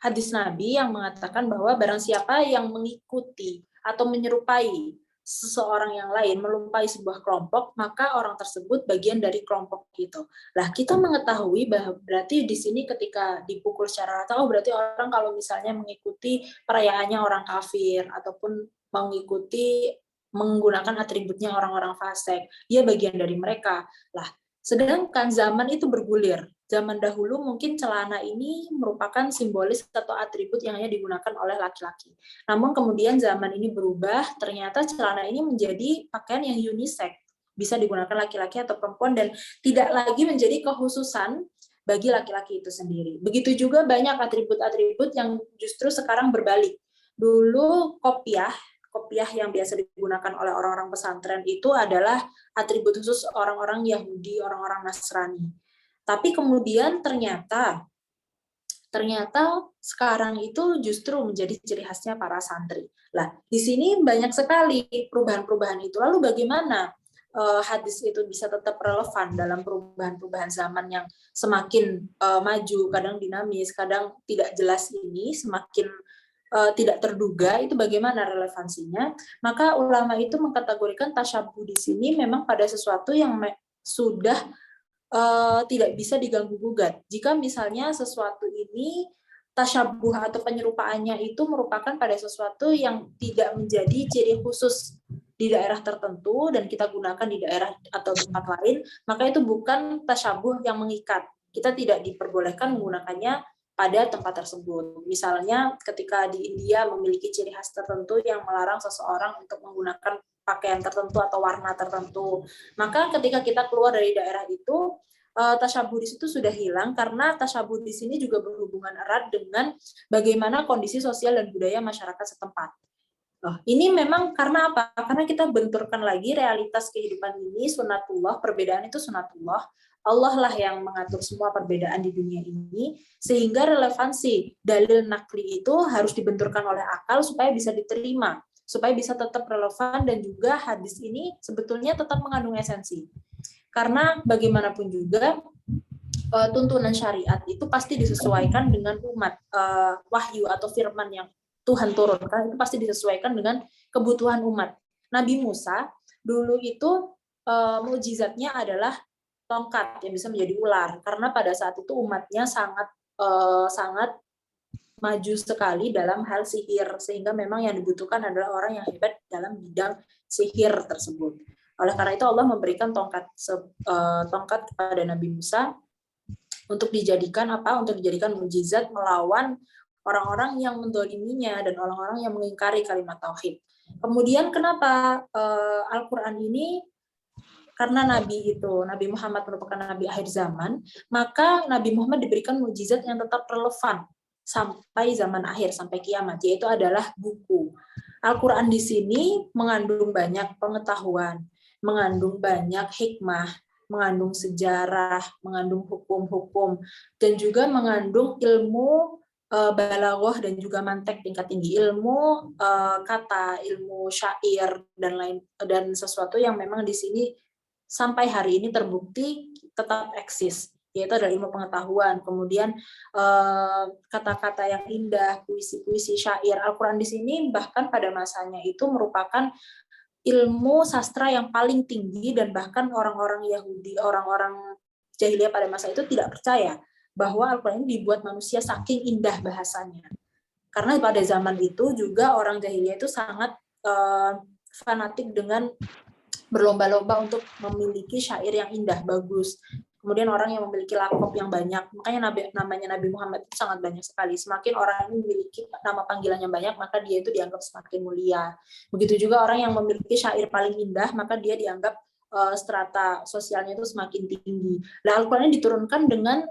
S4: hadis Nabi yang mengatakan bahwa barang siapa yang mengikuti atau menyerupai seseorang yang lain, melumpai sebuah kelompok, maka orang tersebut bagian dari kelompok itu. Lah, kita mengetahui bahwa berarti di sini ketika dipukul secara rata, oh berarti orang kalau misalnya mengikuti perayaannya orang kafir ataupun menggunakan atributnya orang-orang fasik, dia bagian dari mereka. Lah, sedangkan zaman itu bergulir. Zaman dahulu mungkin celana ini merupakan simbolis atau atribut yang hanya digunakan oleh laki-laki. Namun kemudian zaman ini berubah, ternyata celana ini menjadi pakaian yang unisex, bisa digunakan laki-laki atau perempuan dan tidak lagi menjadi kekhususan bagi laki-laki itu sendiri. Begitu juga banyak atribut-atribut yang justru sekarang berbalik. Dulu kopiah yang biasa digunakan oleh orang-orang pesantren itu adalah atribut khusus orang-orang Yahudi, orang-orang Nasrani. Tapi kemudian ternyata sekarang itu justru menjadi ciri khasnya para santri. Lah, di sini banyak sekali perubahan-perubahan itu. Lalu bagaimana hadis itu bisa tetap relevan dalam perubahan-perubahan zaman yang semakin maju, kadang dinamis, kadang tidak jelas ini, semakin tidak terduga, itu bagaimana relevansinya? Maka ulama itu mengkategorikan tasyabuh di sini memang pada sesuatu yang sudah tidak bisa diganggu-gugat. Jika misalnya sesuatu ini tasyabuh atau penyerupaannya itu merupakan pada sesuatu yang tidak menjadi ciri khusus di daerah tertentu dan kita gunakan di daerah atau tempat lain, maka itu bukan tasyabuh yang mengikat. Kita tidak diperbolehkan menggunakannya pada tempat tersebut. Misalnya ketika di India memiliki ciri khas tertentu yang melarang seseorang untuk menggunakan pakaian tertentu atau warna tertentu. Maka ketika kita keluar dari daerah itu, tasyabuh di situ sudah hilang karena tasyabuh di sini juga berhubungan erat dengan bagaimana kondisi sosial dan budaya masyarakat setempat. Ini memang karena apa? Karena kita benturkan lagi realitas kehidupan ini, sunatullah, perbedaan itu sunatullah. Allah lah yang mengatur semua perbedaan di dunia ini, sehingga relevansi dalil nakli itu harus dibenturkan oleh akal supaya bisa diterima, supaya bisa tetap relevan dan juga hadis ini sebetulnya tetap mengandung esensi. Karena bagaimanapun juga tuntunan syariat itu pasti disesuaikan dengan umat, wahyu atau firman yang Tuhan turunkan itu pasti disesuaikan dengan kebutuhan umat. Nabi Musa dulu itu mukjizatnya adalah tongkat yang bisa menjadi ular, karena pada saat itu umatnya sangat maju sekali dalam hal sihir, sehingga memang yang dibutuhkan adalah orang yang hebat dalam bidang sihir tersebut. Oleh karena itu Allah memberikan tongkat kepada Nabi Musa untuk dijadikan mukjizat melawan orang-orang yang mendoliminya dan orang-orang yang mengingkari kalimat tauhid. Kemudian kenapa Al-Quran ini, karena Nabi Muhammad merupakan Nabi akhir zaman, maka Nabi Muhammad diberikan mukjizat yang tetap relevan sampai zaman akhir, sampai kiamat, yaitu adalah buku. Al-Quran di sini mengandung banyak pengetahuan, mengandung banyak hikmah, mengandung sejarah, mengandung hukum-hukum, dan juga mengandung ilmu balaghah dan juga mantek tingkat tinggi, ilmu kata, ilmu syair dan sesuatu yang memang di sini sampai hari ini terbukti tetap eksis, yaitu adalah ilmu pengetahuan, kemudian kata-kata yang indah, puisi-puisi, syair. Al-Quran di sini bahkan pada masanya itu merupakan ilmu sastra yang paling tinggi, dan bahkan orang-orang Yahudi, orang-orang jahiliyah pada masa itu tidak percaya bahwa Al-Quran ini dibuat manusia saking indah bahasanya. Karena pada zaman itu juga orang jahiliyah itu sangat fanatik dengan berlomba-lomba untuk memiliki syair yang indah, bagus. Kemudian orang yang memiliki lakop yang banyak, makanya namanya Nabi Muhammad itu sangat banyak sekali. Semakin orang ini memiliki nama panggilan yang banyak, maka dia itu dianggap semakin mulia. Begitu juga orang yang memiliki syair paling indah, maka dia dianggap strata sosialnya itu semakin tinggi. Nah, Al-Quran diturunkan dengan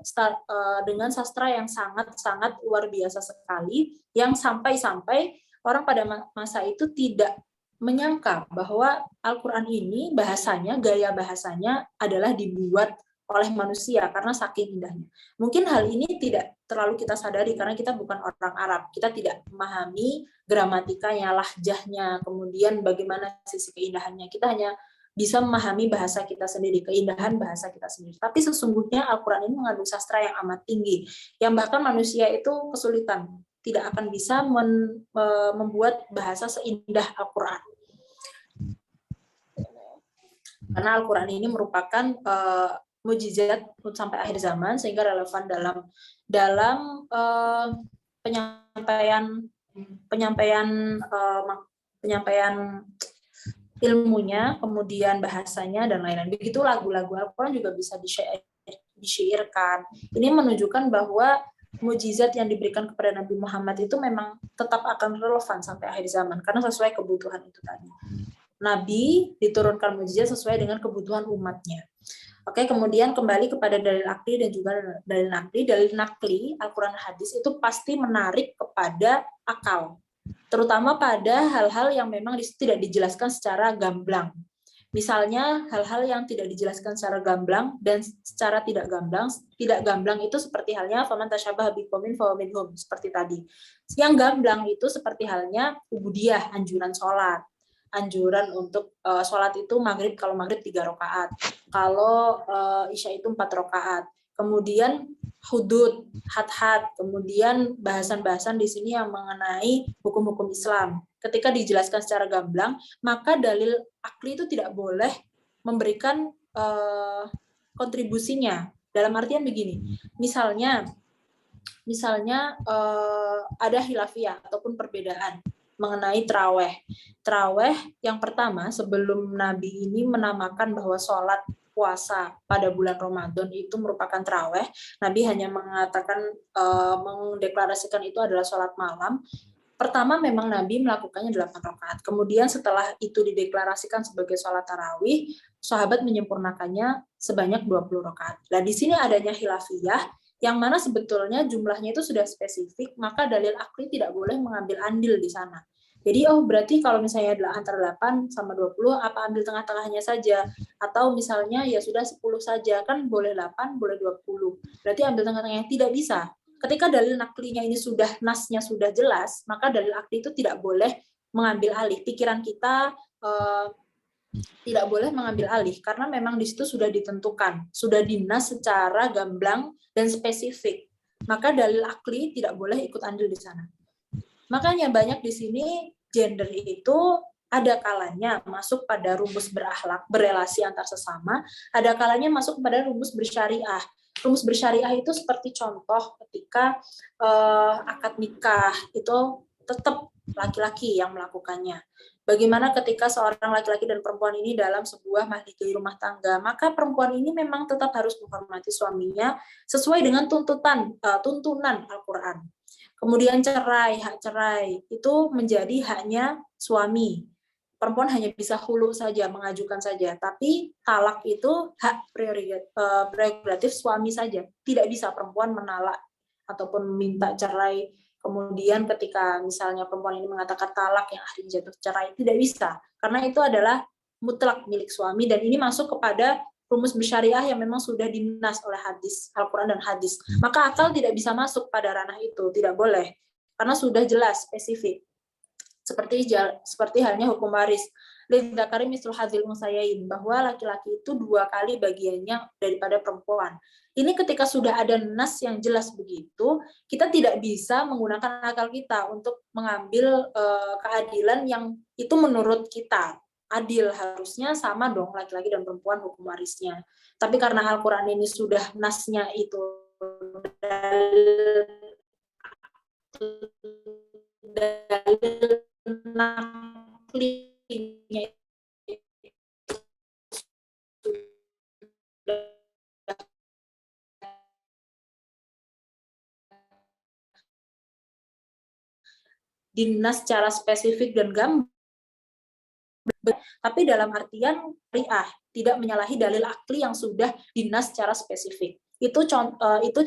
S4: sastra yang sangat-sangat luar biasa sekali, yang sampai-sampai orang pada masa itu tidak menyangka bahwa Al-Quran ini bahasanya, gaya bahasanya adalah dibuat oleh manusia karena saking indahnya. Mungkin hal ini tidak terlalu kita sadari karena kita bukan orang Arab. Kita tidak memahami gramatikanya, lahjahnya, kemudian bagaimana sisi keindahannya. Kita hanya bisa memahami bahasa kita sendiri, keindahan bahasa kita sendiri. Tapi sesungguhnya Al-Quran ini mengandung sastra yang amat tinggi, yang bahkan manusia itu kesulitan, tidak akan bisa membuat bahasa seindah Al-Quran. Karena Al-Quran ini merupakan mukjizat sampai akhir zaman, sehingga relevan dalam penyampaian ilmunya, kemudian bahasanya, dan lain-lain. Begitu lagu-lagu Al-Quran juga bisa disyairkan. Ini menunjukkan bahwa mukjizat yang diberikan kepada Nabi Muhammad itu memang tetap akan relevan sampai akhir zaman, karena sesuai kebutuhan itu tadi. Nabi diturunkan mukjizat sesuai dengan kebutuhan umatnya. Oke, kemudian kembali kepada dalil akli dan juga dalil nakli. Dalil nakli, Al-Quran hadis itu pasti menarik kepada akal, terutama pada hal-hal yang memang tidak dijelaskan secara gamblang. Misalnya hal-hal yang tidak dijelaskan secara gamblang dan secara tidak gamblang itu seperti halnya faman tasyabaha biqaumin fahuwa minhum, seperti tadi. Yang gamblang itu seperti halnya ubudiyah, anjuran sholat. Anjuran untuk sholat itu maghrib, kalau maghrib 3 rakaat, kalau isya itu 4 rakaat. Kemudian hudud, had-had, kemudian bahasan-bahasan di sini yang mengenai hukum-hukum Islam. Ketika dijelaskan secara gamblang, maka dalil akli itu tidak boleh memberikan kontribusinya. Dalam artian begini, misalnya ada khilafiyah ataupun perbedaan mengenai traweh. Traweh yang pertama, sebelum Nabi ini menamakan bahwa sholat puasa pada bulan Ramadan itu merupakan traweh, Nabi hanya mengatakan, mendeklarasikan itu adalah sholat malam. Pertama memang Nabi melakukannya 8 rakaat. Kemudian setelah itu dideklarasikan sebagai sholat tarawih, sahabat menyempurnakannya sebanyak 20 rakaat. Nah, di sini adanya khilafiyah, yang mana sebetulnya jumlahnya itu sudah spesifik, maka dalil akli tidak boleh mengambil andil di sana. Jadi, berarti kalau misalnya adalah antara 8 sama 20, apa ambil tengah-tengahnya saja? Atau misalnya ya sudah 10 saja, kan boleh 8, boleh 20. Berarti ambil tengah-tengahnya, tidak bisa. Ketika dalil naklinya ini sudah, nasnya sudah jelas, maka dalil akli itu tidak boleh mengambil alih. Pikiran kita tidak boleh mengambil alih, karena memang di situ sudah ditentukan, sudah dinas secara gamblang dan spesifik. Maka dalil akli tidak boleh ikut andil di sana. Makanya banyak di sini gender itu ada kalanya masuk pada rumus berakhlak, berelasi antar sesama, ada kalanya masuk pada rumus bersyariah. Rumus bersyariah itu seperti contoh ketika akad nikah itu tetap laki-laki yang melakukannya. Bagaimana ketika seorang laki-laki dan perempuan ini dalam sebuah mahligai rumah tangga, maka perempuan ini memang tetap harus menghormati suaminya sesuai dengan tuntunan Al-Quran. Kemudian hak cerai itu menjadi haknya suami. Perempuan hanya bisa hulu saja, mengajukan saja, tapi talak itu hak prerogatif suami saja. Tidak bisa perempuan menalak ataupun meminta cerai Kemudian ketika misalnya perempuan ini mengatakan talak yang akhirnya jatuh cerai, tidak bisa. Karena itu adalah mutlak milik suami, dan ini masuk kepada rumus bersyariah yang memang sudah dinas oleh hadis, Al-Quran dan hadis. Maka akal tidak bisa masuk pada ranah itu, tidak boleh. Karena sudah jelas, spesifik. Seperti halnya hukum waris. Lidzakari mislul hadzil unsayain, bahwa laki-laki itu 2 kali bagiannya daripada perempuan. Ini ketika sudah ada nas yang jelas begitu, kita tidak bisa menggunakan akal kita untuk mengambil keadilan yang itu menurut kita adil, harusnya sama dong laki-laki dan perempuan hukum warisnya. Tapi karena Al-Quran ini sudah nasnya itu dalil naklinya dinas secara spesifik dan gamblang, tapi dalam artian tidak menyalahi dalil akli yang sudah dinas secara spesifik. Itu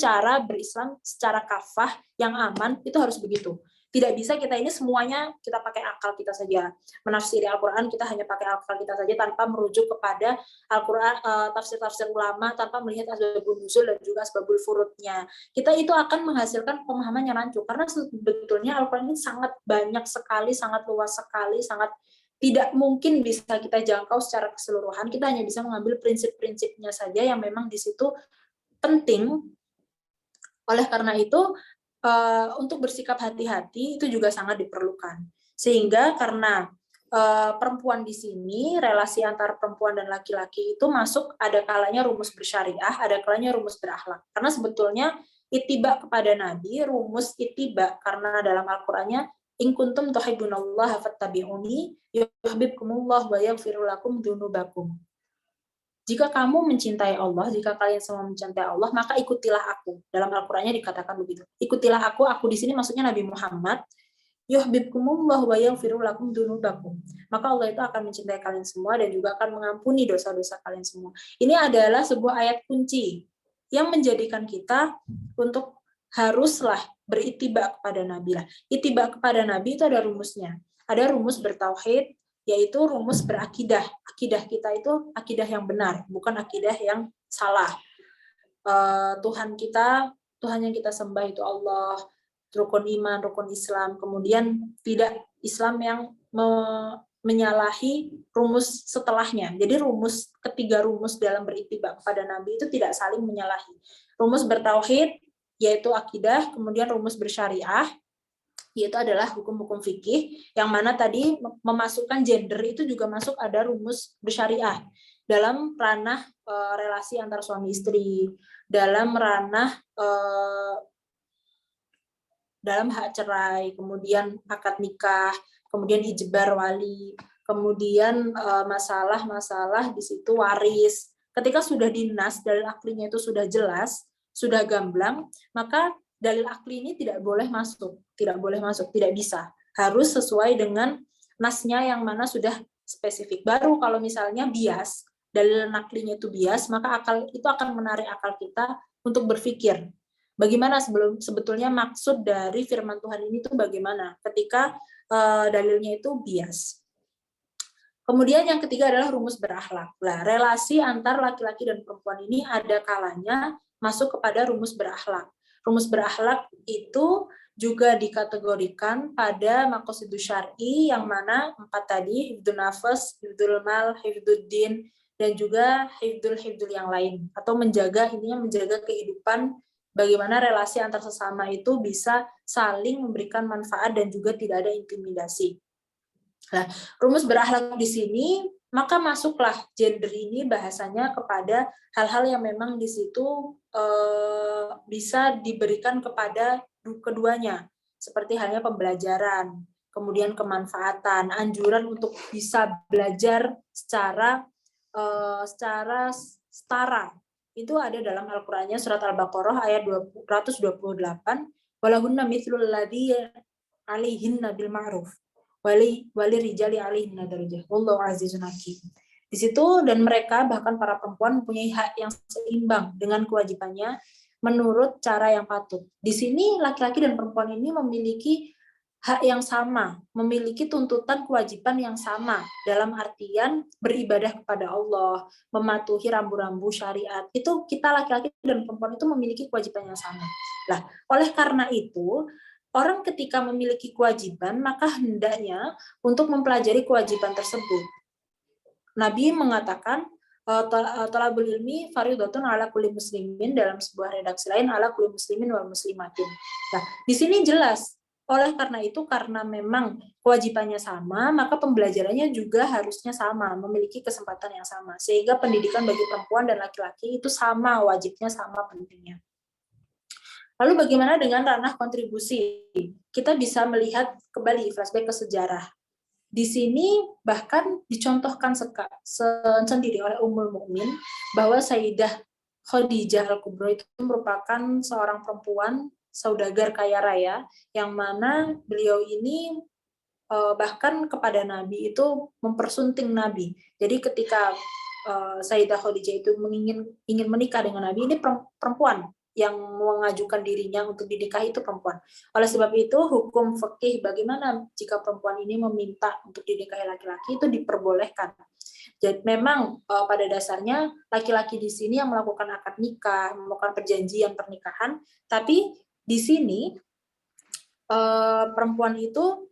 S4: cara berislam secara kafah yang aman, itu harus begitu. Tidak bisa kita ini semuanya kita pakai akal kita saja. Menafsiri Al-Quran kita hanya pakai akal kita saja tanpa merujuk kepada Al-Quran, tafsir-tafsir ulama, tanpa melihat asbabun nuzul dan juga asbabul furudnya. Kita itu akan menghasilkan pemahaman yang rancu, karena sebetulnya Al-Quran ini sangat banyak sekali, sangat luas sekali, sangat tidak mungkin bisa kita jangkau secara keseluruhan. Kita hanya bisa mengambil prinsip-prinsipnya saja yang memang di situ penting. Oleh karena itu, untuk bersikap hati-hati itu juga sangat diperlukan. Sehingga karena perempuan di sini, relasi antara perempuan dan laki-laki itu masuk, ada kalanya rumus bersyariah, ada kalanya rumus berakhlak. Karena sebetulnya ittiba kepada Nabi, rumus ittiba, karena dalam Al-Qur'annya in kuntum tuhibbunallaha fattabi'uni yuhibbukumullah wa yaghfir lakum dzunubakum. Jika kamu mencintai Allah, jika kalian semua mencintai Allah, maka ikutilah aku. Dalam Al-Qur'annya dikatakan begitu. Ikutilah aku di sini maksudnya Nabi Muhammad. Yuhibbukumullah wa yaghfir lakum dzunubakum. Maka Allah itu akan mencintai kalian semua dan juga akan mengampuni dosa-dosa kalian semua. Ini adalah sebuah ayat kunci yang menjadikan kita untuk haruslah berittiba kepada Nabi lah. Ittiba kepada Nabi itu ada rumusnya. Ada rumus bertauhid, yaitu rumus berakidah. Akidah kita itu akidah yang benar, bukan akidah yang salah. Tuhan yang kita sembah itu Allah, rukun iman, rukun Islam, kemudian tidak Islam yang menyalahi rumus setelahnya. Jadi ketiga rumus dalam berittiba kepada Nabi itu tidak saling menyalahi. Rumus bertauhid, yaitu akidah, kemudian rumus bersyariah, yaitu adalah hukum-hukum fikih, yang mana tadi memasukkan gender itu juga masuk ada rumus bersyariah dalam ranah relasi antar suami istri, dalam ranah dalam hak cerai, kemudian akad nikah, kemudian ijbar wali, kemudian masalah-masalah di situ waris. Ketika sudah dinas, dalil aklinya itu sudah jelas, sudah gamblang, maka dalil akli ini tidak masuk, tidak bisa. Harus sesuai dengan nasnya yang mana sudah spesifik. Baru kalau misalnya bias, dalil naklinya itu bias, maka akal itu akan menarik akal kita untuk berpikir. Bagaimana sebetulnya maksud dari firman Tuhan ini tuh bagaimana ketika dalilnya itu bias. Kemudian yang ketiga adalah rumus berakhlak. Nah, relasi antar laki-laki dan perempuan ini ada kalanya masuk kepada rumus berakhlak. Rumus berakhlak itu juga dikategorikan pada maqasidus syar'i yang mana 4 tadi, hifdzun nafas, hifdzul mal, hifdzud din, dan juga hifdzul yang lain, atau menjaga kehidupan, bagaimana relasi antar sesama itu bisa saling memberikan manfaat dan juga tidak ada intimidasi. Nah, rumus berakhlak di sini, maka masuklah gender ini bahasanya kepada hal-hal yang memang di situ bisa diberikan kepada keduanya, seperti halnya pembelajaran, kemudian kemanfaatan, anjuran untuk bisa belajar secara setara. Itu ada dalam Al-Qur'annya surat Al-Baqarah ayat 228, walahunna mithlul ladzi alaihinna bil ma'ruf wali rijali alaihinna darajah wallahu azizun hakim. Di situ, dan mereka bahkan para perempuan mempunyai hak yang seimbang dengan kewajibannya menurut cara yang patut. Di sini laki-laki dan perempuan ini memiliki hak yang sama, memiliki tuntutan kewajiban yang sama dalam artian beribadah kepada Allah, mematuhi rambu-rambu syariat. Itu kita laki-laki dan perempuan itu memiliki kewajiban yang sama. Nah, oleh karena itu, orang ketika memiliki kewajiban, maka hendaknya untuk mempelajari kewajiban tersebut. Nabi mengatakan, talabul ilmi fardhatun ala kulli muslimin, dalam sebuah redaksi lain ala kulli muslimin wal muslimatin. Nah, di sini jelas. Oleh karena itu, karena memang kewajibannya sama, maka pembelajarannya juga harusnya sama, memiliki kesempatan yang sama. Sehingga pendidikan bagi perempuan dan laki-laki itu sama wajibnya, sama pentingnya. Lalu bagaimana dengan ranah kontribusi? Kita bisa melihat kembali flashback ke sejarah. Di sini bahkan dicontohkan sendiri oleh Ummul Mukmin bahwa Sayyidah Khadijah Al-Kubra itu merupakan seorang perempuan saudagar kaya raya, yang mana beliau ini bahkan kepada Nabi itu mempersunting Nabi. Jadi ketika Sayyidah Khadijah itu ingin menikah dengan Nabi, ini perempuan yang mengajukan dirinya untuk dinikahi itu perempuan. Oleh sebab itu, hukum fikih bagaimana jika perempuan ini meminta untuk dinikahi laki-laki itu diperbolehkan. Jadi memang pada dasarnya laki-laki di sini yang melakukan akad nikah, melakukan perjanjian pernikahan, tapi di sini perempuan itu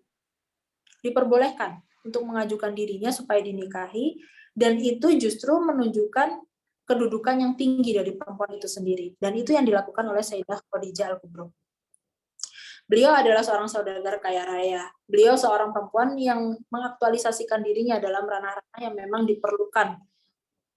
S4: diperbolehkan untuk mengajukan dirinya supaya dinikahi, dan itu justru menunjukkan kedudukan yang tinggi dari perempuan itu sendiri, dan itu yang dilakukan oleh Sayyidah Khadijah Al-Kubra. Beliau adalah seorang saudagar kaya raya. Beliau seorang perempuan yang mengaktualisasikan dirinya dalam ranah-ranah yang memang diperlukan,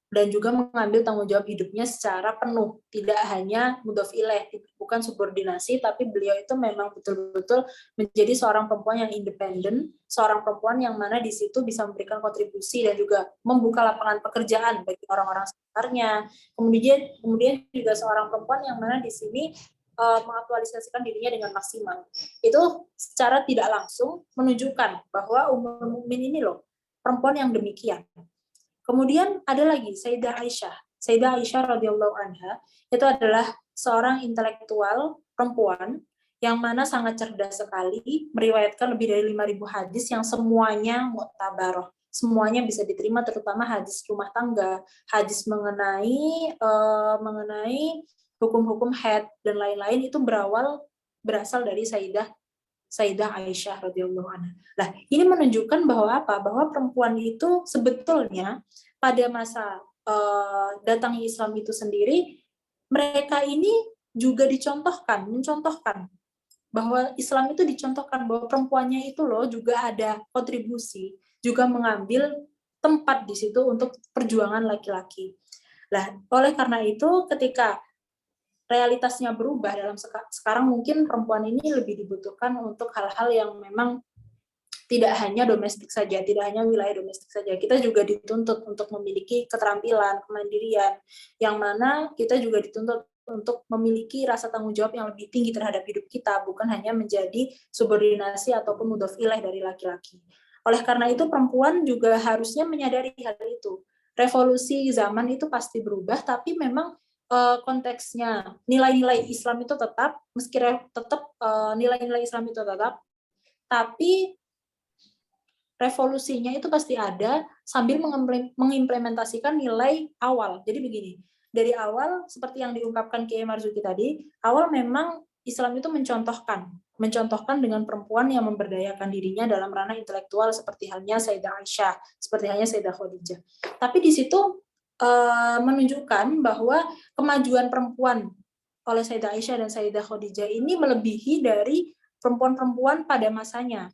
S4: dan juga mengambil tanggung jawab hidupnya secara penuh, tidak hanya mudhof ilaih, bukan subordinasi, tapi beliau itu memang betul-betul menjadi seorang perempuan yang independen, seorang perempuan yang mana di situ bisa memberikan kontribusi dan juga membuka lapangan pekerjaan bagi orang-orang sekitarnya. Kemudian juga seorang perempuan yang mana di sini mengaktualisasikan dirinya dengan maksimal. Itu secara tidak langsung menunjukkan bahwa Ummul Mukmin ini loh perempuan yang demikian. Kemudian ada lagi Sayyidah Aisyah. Sayyidah Aisyah radhiyallahu anha itu adalah seorang intelektual perempuan yang mana sangat cerdas sekali, meriwayatkan lebih dari 5.000 hadis yang semuanya mu'tabaroh. Semuanya bisa diterima, terutama hadis rumah tangga, hadis mengenai hukum-hukum haid dan lain-lain itu berasal dari Sayyidah Aisyah radhiyallahu anha. Nah, ini menunjukkan bahwa apa? Bahwa perempuan itu sebetulnya pada masa datangnya Islam itu sendiri, mereka ini juga mencontohkan bahwa Islam itu dicontohkan bahwa perempuannya itu loh juga ada kontribusi, juga mengambil tempat di situ untuk perjuangan laki-laki. Nah, oleh karena itu ketika realitasnya berubah dalam sekarang, mungkin perempuan ini lebih dibutuhkan untuk hal-hal yang memang tidak hanya domestik saja, tidak hanya wilayah domestik saja. Kita juga dituntut untuk memiliki keterampilan, kemandirian, yang mana kita juga dituntut untuk memiliki rasa tanggung jawab yang lebih tinggi terhadap hidup kita, bukan hanya menjadi subordinasi ataupun mudhof ilaih dari laki-laki. Oleh karena itu, perempuan juga harusnya menyadari hal itu. Revolusi zaman itu pasti berubah, tapi memang konteksnya nilai-nilai Islam itu tetap, nilai-nilai Islam itu tetap, tapi revolusinya itu pasti ada sambil mengimplementasikan nilai awal. Jadi begini, dari awal seperti yang diungkapkan Kiai Marzuki tadi, awal memang Islam itu mencontohkan dengan perempuan yang memberdayakan dirinya dalam ranah intelektual seperti halnya Sayyidah Aisyah, seperti halnya Sayyidah Khadijah. Tapi di situ menunjukkan bahwa kemajuan perempuan oleh Sayyidah Aisyah dan Sayyidah Khadijah ini melebihi dari perempuan-perempuan pada masanya,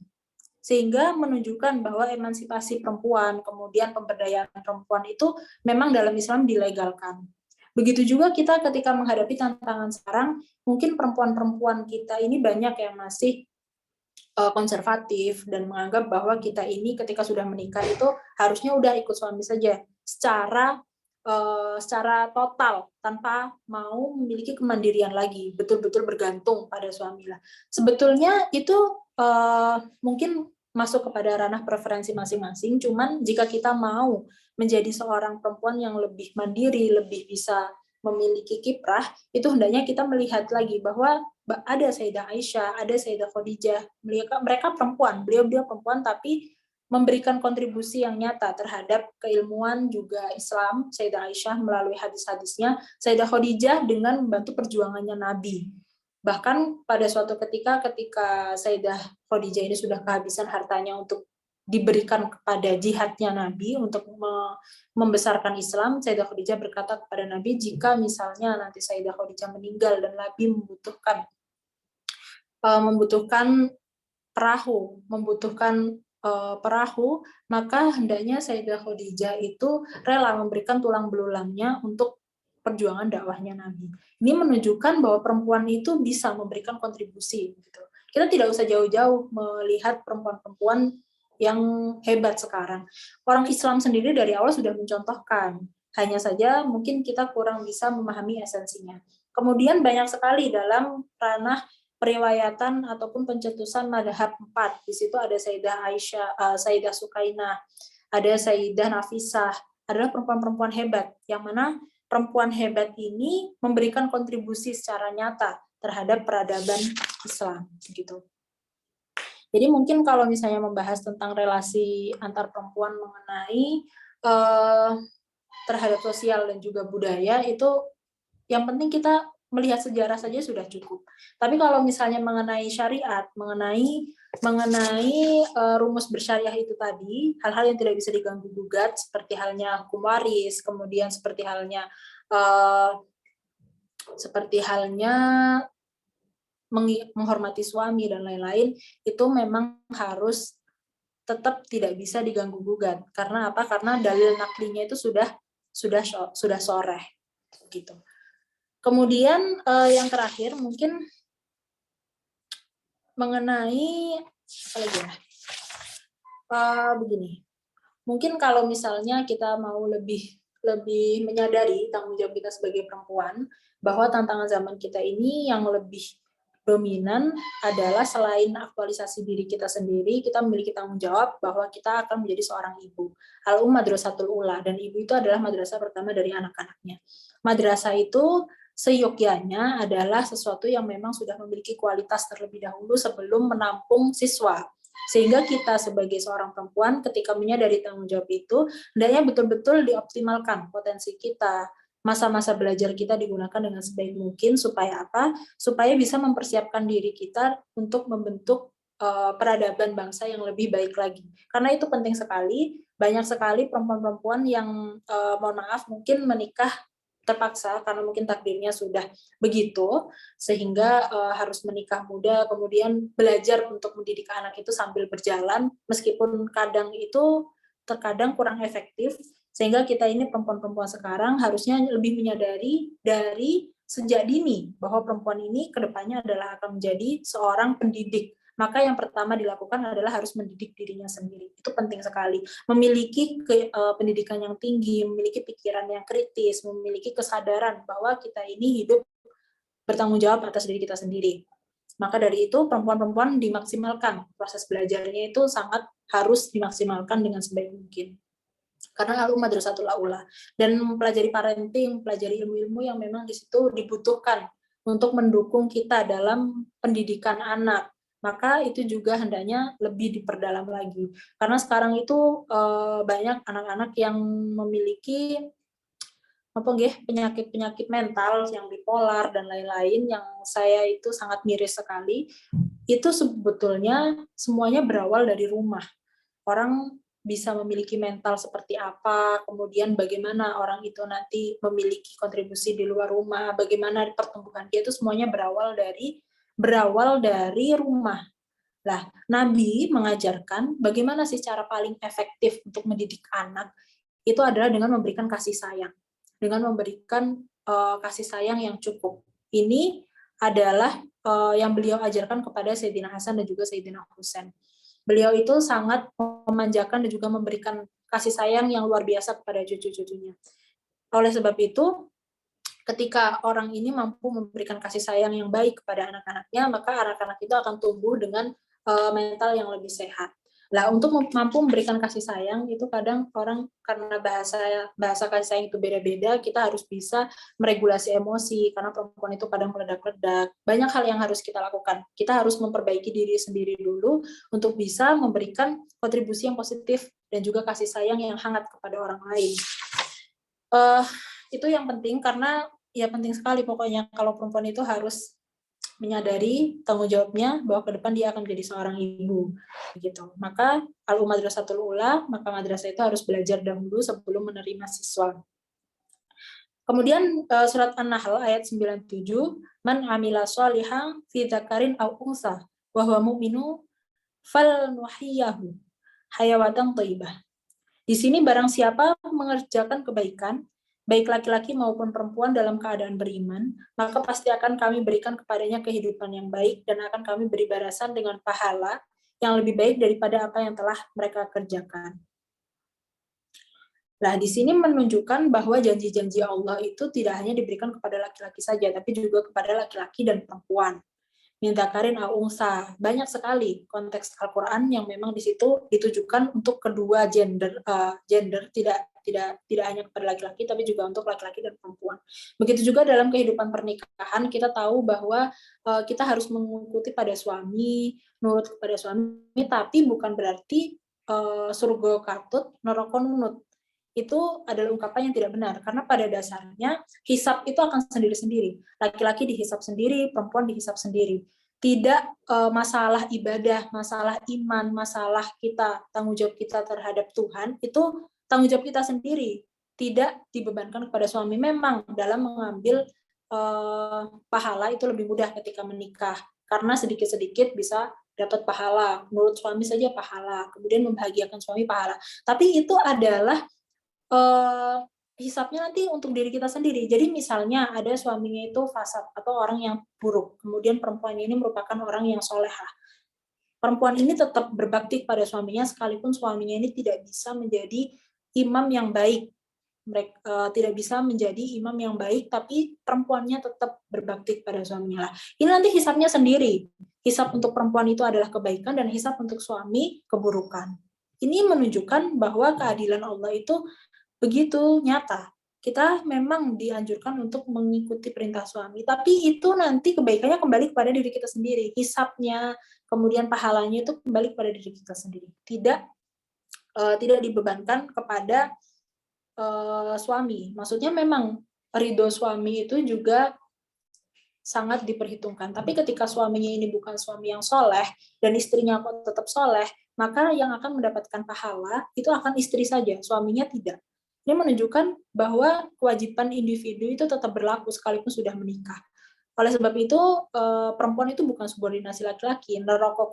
S4: sehingga menunjukkan bahwa emansipasi perempuan, kemudian pemberdayaan perempuan itu memang dalam Islam dilegalkan. Begitu juga kita ketika menghadapi tantangan sekarang, mungkin perempuan-perempuan kita ini banyak yang masih konservatif dan menganggap bahwa kita ini ketika sudah menikah itu harusnya udah ikut suami saja secara total tanpa mau memiliki kemandirian lagi, betul-betul bergantung pada suami lah. Sebetulnya itu mungkin masuk kepada ranah preferensi masing-masing, cuman jika kita mau menjadi seorang perempuan yang lebih mandiri, lebih bisa memiliki kiprah, itu hendaknya kita melihat lagi bahwa ada Sayyidah Aisyah, ada Sayyidah Khadijah, mereka perempuan, beliau perempuan tapi memberikan kontribusi yang nyata terhadap keilmuan juga Islam. Sayyidah Aisyah melalui hadis-hadisnya, Sayyidah Khadijah dengan membantu perjuangannya Nabi. Bahkan pada suatu ketika Sayyidah Khadijah ini sudah kehabisan hartanya untuk diberikan kepada jihadnya Nabi untuk membesarkan Islam, Sayyidah Khadijah berkata kepada Nabi, jika misalnya nanti Sayyidah Khadijah meninggal dan Nabi membutuhkan perahu, maka hendaknya Sayyidah Khadijah itu rela memberikan tulang belulangnya untuk perjuangan dakwahnya Nabi. Ini menunjukkan bahwa perempuan itu bisa memberikan kontribusi. Gitu. Kita tidak usah jauh-jauh melihat perempuan-perempuan yang hebat sekarang. Orang Islam sendiri dari awal sudah mencontohkan. Hanya saja mungkin kita kurang bisa memahami esensinya. Kemudian banyak sekali dalam ranah periwayatan ataupun pencetusan madhab 4. Di situ ada Sayyidah Aisyah, Sayyidah Sukainah, ada Sayyidah Nafisah, adalah perempuan-perempuan hebat, yang mana perempuan hebat ini memberikan kontribusi secara nyata terhadap peradaban Islam. Gitu. Jadi mungkin kalau misalnya membahas tentang relasi antar perempuan mengenai terhadap sosial dan juga budaya, itu yang penting kita melihat sejarah saja sudah cukup. Tapi kalau misalnya mengenai syariat, mengenai rumus bersyariah itu tadi, hal-hal yang tidak bisa diganggu gugat seperti halnya hukum waris, kemudian seperti halnya menghormati suami dan lain-lain, itu memang harus tetap tidak bisa diganggu gugat. Karena apa? Karena dalil naklinya itu sudah soreh gitu. Kemudian yang terakhir mungkin mengenai apa lagi ya? Begini. Mungkin kalau misalnya kita mau lebih menyadari tanggung jawab kita sebagai perempuan, bahwa tantangan zaman kita ini yang lebih dominan adalah selain aktualisasi diri kita sendiri, kita memiliki tanggung jawab bahwa kita akan menjadi seorang ibu. Madrasatul Ula, dan ibu itu adalah madrasah pertama dari anak-anaknya. Madrasah itu seyogyanya adalah sesuatu yang memang sudah memiliki kualitas terlebih dahulu sebelum menampung siswa. Sehingga kita sebagai seorang perempuan ketika menyadari tanggung jawab itu, hendaknya betul-betul dioptimalkan potensi kita, masa-masa belajar kita digunakan dengan sebaik mungkin, supaya apa? Supaya bisa mempersiapkan diri kita untuk membentuk peradaban bangsa yang lebih baik lagi. Karena itu penting sekali, banyak sekali perempuan-perempuan yang mohon maaf mungkin menikah terpaksa karena mungkin takdirnya sudah begitu, sehingga harus menikah muda, kemudian belajar untuk mendidik anak itu sambil berjalan, meskipun terkadang kurang efektif, sehingga kita ini perempuan-perempuan sekarang harusnya lebih menyadari dari sejak dini bahwa perempuan ini kedepannya adalah akan menjadi seorang pendidik. Maka yang pertama dilakukan adalah harus mendidik dirinya sendiri. Itu penting sekali. Memiliki pendidikan yang tinggi, memiliki pikiran yang kritis, memiliki kesadaran bahwa kita ini hidup bertanggung jawab atas diri kita sendiri. Maka dari itu perempuan-perempuan dimaksimalkan. Proses belajarnya itu sangat harus dimaksimalkan dengan sebaik mungkin. Karena madrasatul aula. Dan mempelajari parenting, mempelajari ilmu-ilmu yang memang di situ dibutuhkan untuk mendukung kita dalam pendidikan anak. Maka itu juga hendaknya lebih diperdalam lagi. Karena sekarang itu banyak anak-anak yang memiliki penyakit-penyakit mental yang bipolar dan lain-lain, yang saya itu sangat miris sekali. Itu sebetulnya semuanya berawal dari rumah. Orang bisa memiliki mental seperti apa, kemudian bagaimana orang itu nanti memiliki kontribusi di luar rumah, bagaimana pertumbuhan dia, itu semuanya berawal dari rumah. Nah, Nabi mengajarkan bagaimana sih cara paling efektif untuk mendidik anak, itu adalah dengan memberikan kasih sayang, dengan memberikan kasih sayang yang cukup. Ini adalah yang beliau ajarkan kepada Sayyidina Hasan dan juga Sayyidina Husain. Beliau itu sangat memanjakan dan juga memberikan kasih sayang yang luar biasa kepada cucu-cucunya. Oleh sebab itu, ketika orang ini mampu memberikan kasih sayang yang baik kepada anak-anaknya, maka anak-anak itu akan tumbuh dengan mental yang lebih sehat. Lah untuk mampu memberikan kasih sayang itu kadang orang karena bahasa kasih sayang itu beda-beda, kita harus bisa meregulasi emosi karena perempuan itu kadang meledak-ledak. Banyak hal yang harus kita lakukan. Kita harus memperbaiki diri sendiri dulu untuk bisa memberikan kontribusi yang positif dan juga kasih sayang yang hangat kepada orang lain. Itu yang penting karena ya penting sekali pokoknya kalau perempuan itu harus menyadari tanggung jawabnya bahwa ke depan dia akan menjadi seorang ibu gitu. Maka Madrasatul Ula, maka madrasah itu harus belajar dahulu sebelum menerima siswa. Kemudian surat An-Nahl ayat 97, man amila sholihan fi dzakarin aw unsa wa huwa mu'minu fal nuhyiyahu hayawatan thayyibah. Di sini barang siapa mengerjakan kebaikan baik laki-laki maupun perempuan dalam keadaan beriman, maka pasti akan kami berikan kepadanya kehidupan yang baik dan akan kami beri balasan dengan pahala yang lebih baik daripada apa yang telah mereka kerjakan. Nah, di sini menunjukkan bahwa janji-janji Allah itu tidak hanya diberikan kepada laki-laki saja, tapi juga kepada laki-laki dan perempuan. Minta karin aungsa, banyak sekali konteks Al-Quran yang memang di situ ditujukan untuk kedua gender tidak hanya kepada laki-laki tapi juga untuk laki-laki dan perempuan. Begitu juga dalam kehidupan pernikahan kita tahu bahwa kita harus mengikuti pada suami, nurut kepada suami, tapi bukan berarti surga katut neraka nunut. Itu adalah ungkapan yang tidak benar karena pada dasarnya hisab itu akan sendiri-sendiri. Laki-laki dihisab sendiri, perempuan dihisab sendiri. Tidak masalah ibadah, masalah iman, masalah kita, tanggung jawab kita terhadap Tuhan, itu tanggung jawab kita sendiri. Tidak dibebankan kepada suami. Memang dalam mengambil pahala itu lebih mudah ketika menikah. Karena sedikit-sedikit bisa dapat pahala. Menurut suami saja pahala. Kemudian membahagiakan suami pahala. Tapi itu adalah hisapnya nanti untuk diri kita sendiri. Jadi misalnya ada suaminya itu fasad atau orang yang buruk, kemudian perempuan ini merupakan orang yang solehah. Perempuan ini tetap berbakti pada suaminya sekalipun suaminya ini tidak bisa menjadi imam yang baik. Mereka tidak bisa menjadi imam yang baik, tapi perempuannya tetap berbakti pada suaminya. Ini nanti hisapnya sendiri. Hisap untuk perempuan itu adalah kebaikan dan hisap untuk suami keburukan. Ini menunjukkan bahwa keadilan Allah itu begitu nyata. Kita memang dianjurkan untuk mengikuti perintah suami, tapi itu nanti kebaikannya kembali kepada diri kita sendiri. Hisapnya, kemudian pahalanya itu kembali kepada diri kita sendiri. Tidak dibebankan kepada suami. Maksudnya memang ridho suami itu juga sangat diperhitungkan. Tapi ketika suaminya ini bukan suami yang soleh dan istrinya kok tetap soleh, maka yang akan mendapatkan pahala itu akan istri saja, suaminya tidak. Ini menunjukkan bahwa kewajiban individu itu tetap berlaku sekalipun sudah menikah. Oleh sebab itu, perempuan itu bukan subordinasi laki-laki. Neraka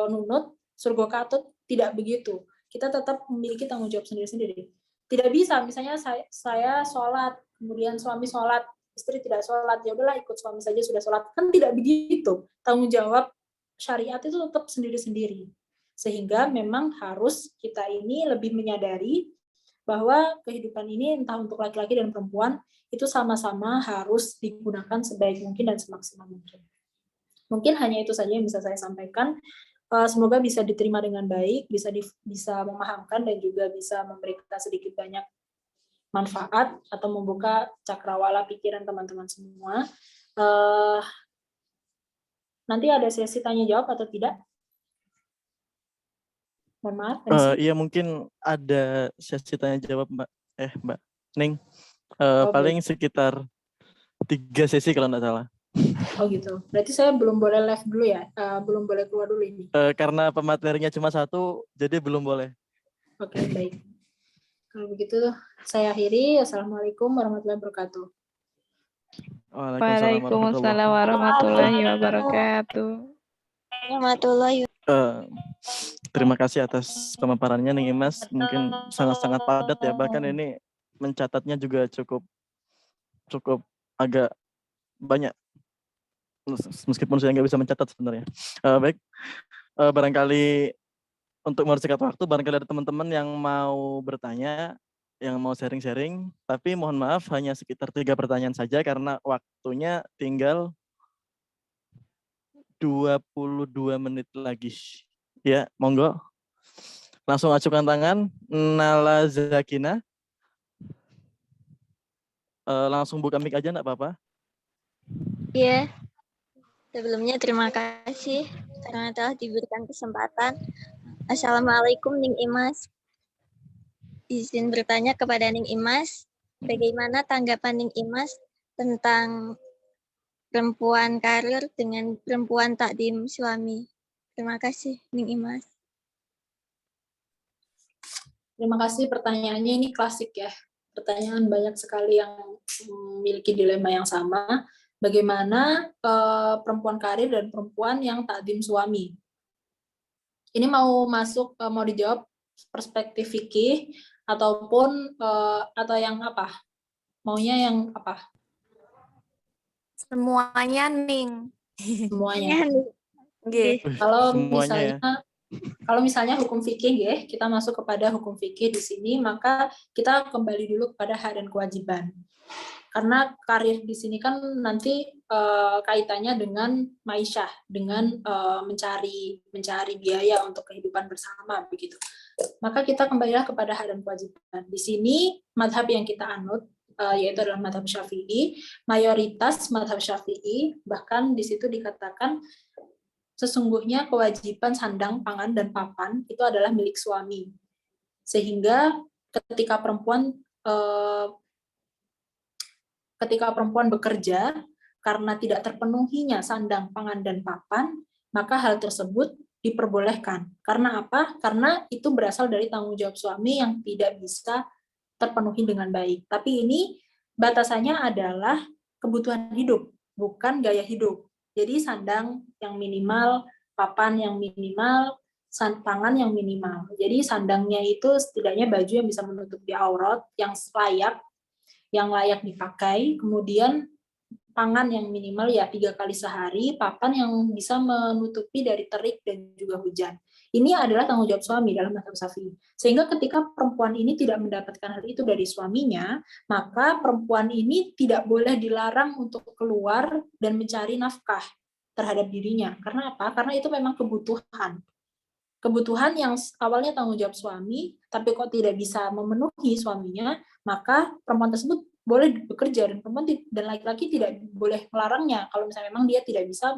S4: nunut, surga katut, tidak begitu. Kita tetap memiliki tanggung jawab sendiri-sendiri. Tidak bisa, misalnya saya sholat, kemudian suami sholat, istri tidak sholat, ya udahlah ikut suami saja sudah sholat. Kan tidak begitu. Tanggung jawab syariat itu tetap sendiri-sendiri. Sehingga memang harus kita ini lebih menyadari bahwa kehidupan ini entah untuk laki-laki dan perempuan itu sama-sama harus digunakan sebaik mungkin dan semaksimal mungkin. Mungkin hanya itu saja yang bisa saya sampaikan. Semoga bisa diterima dengan baik, bisa memahamkan dan juga bisa memberi kita sedikit banyak manfaat atau membuka cakrawala pikiran teman-teman semua. Nanti ada sesi tanya jawab atau tidak? Mohon maaf.
S1: Iya mungkin ada sesi tanya jawab Mbak Ning. Paling sekitar 3 sesi kalau nggak salah.
S4: Oh gitu. Berarti saya belum boleh live dulu ya? Belum boleh keluar dulu ini?
S1: Karena pematerinya cuma 1, jadi belum boleh.
S4: Oke, baik. Kalau begitu saya akhiri. Assalamualaikum warahmatullahi wabarakatuh.
S3: Waalaikumsalam warahmatullahi wabarakatuh.
S1: Terima kasih atas pemaparannya nih Mas. Mungkin sangat-sangat padat ya. Bahkan ini mencatatnya juga cukup agak banyak. Meskipun saya nggak bisa mencatat sebenarnya. Baik, barangkali untuk mempersingkat waktu, barangkali ada teman-teman yang mau bertanya, yang mau sharing-sharing, tapi mohon maaf hanya sekitar 3 pertanyaan saja karena waktunya tinggal 22 menit lagi. Ya, monggo. Langsung acukan tangan. Nala Zakina. Langsung buka mic aja, enggak apa-apa.
S5: Iya, sebelumnya terima kasih karena telah diberikan kesempatan. Assalamualaikum Ning Imas. Izin bertanya kepada Ning Imas, bagaimana tanggapan Ning Imas tentang perempuan karir dengan perempuan takdim suami? Terima kasih Ning Imas.
S4: Terima kasih pertanyaannya, ini klasik ya. Pertanyaan banyak sekali yang memiliki dilema yang sama. Bagaimana perempuan karir dan perempuan yang takdim suami? Ini mau dijawab perspektif fikih ataupun atau yang apa? Maunya yang apa?
S6: Semuanya, Ning.
S4: Semuanya.
S6: Nggih.
S4: Kalau
S1: Semuanya
S4: misalnya Kalau misalnya hukum fikih ya, kita masuk kepada hukum fikih di sini, maka kita kembali dulu kepada hak dan kewajiban. Karena karir di sini kan nanti kaitannya dengan maisyah, dengan mencari biaya untuk kehidupan bersama begitu. Maka kita kembalilah kepada hak dan kewajiban. Di sini mazhab yang kita anut yaitu adalah mazhab Syafi'i, mayoritas mazhab Syafi'i bahkan di situ dikatakan sesungguhnya kewajiban sandang, pangan, dan papan itu adalah milik suami. Sehingga ketika perempuan bekerja, karena tidak terpenuhinya sandang, pangan, dan papan, maka hal tersebut diperbolehkan. Karena apa? Karena itu berasal dari tanggung jawab suami yang tidak bisa terpenuhi dengan baik. Tapi ini batasannya adalah kebutuhan hidup, bukan gaya hidup. Jadi sandang yang minimal, papan yang minimal, pangan yang minimal. Jadi sandangnya itu setidaknya baju yang bisa menutupi aurat, yang layak dipakai. Kemudian pangan yang minimal ya 3 kali sehari, papan yang bisa menutupi dari terik dan juga hujan. Ini adalah tanggung jawab suami dalam mazhab Syafi'i. Sehingga ketika perempuan ini tidak mendapatkan hal itu dari suaminya, maka perempuan ini tidak boleh dilarang untuk keluar dan mencari nafkah terhadap dirinya. Karena apa? Karena itu memang kebutuhan. Kebutuhan yang awalnya tanggung jawab suami, tapi kok tidak bisa memenuhi suaminya, maka perempuan tersebut boleh bekerja dan perempuan dan laki-laki tidak boleh melarangnya kalau misalnya memang dia tidak bisa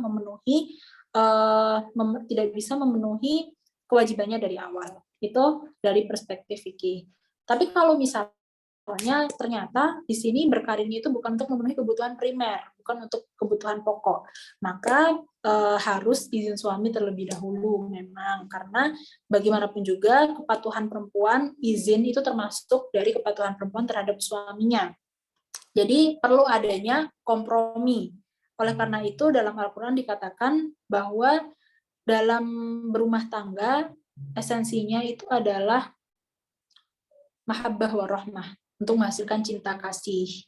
S4: memenuhi kewajibannya dari awal. Itu dari perspektif fikih. Tapi kalau misalnya ternyata di sini berkarirnya itu bukan untuk memenuhi kebutuhan primer, bukan untuk kebutuhan pokok, maka harus izin suami terlebih dahulu memang, karena bagaimanapun juga kepatuhan perempuan, izin itu termasuk dari kepatuhan perempuan terhadap suaminya. Jadi perlu adanya kompromi. Oleh karena itu dalam Al-Quran dikatakan bahwa dalam berumah tangga esensinya itu adalah mahabbah warahmah, untuk menghasilkan cinta kasih.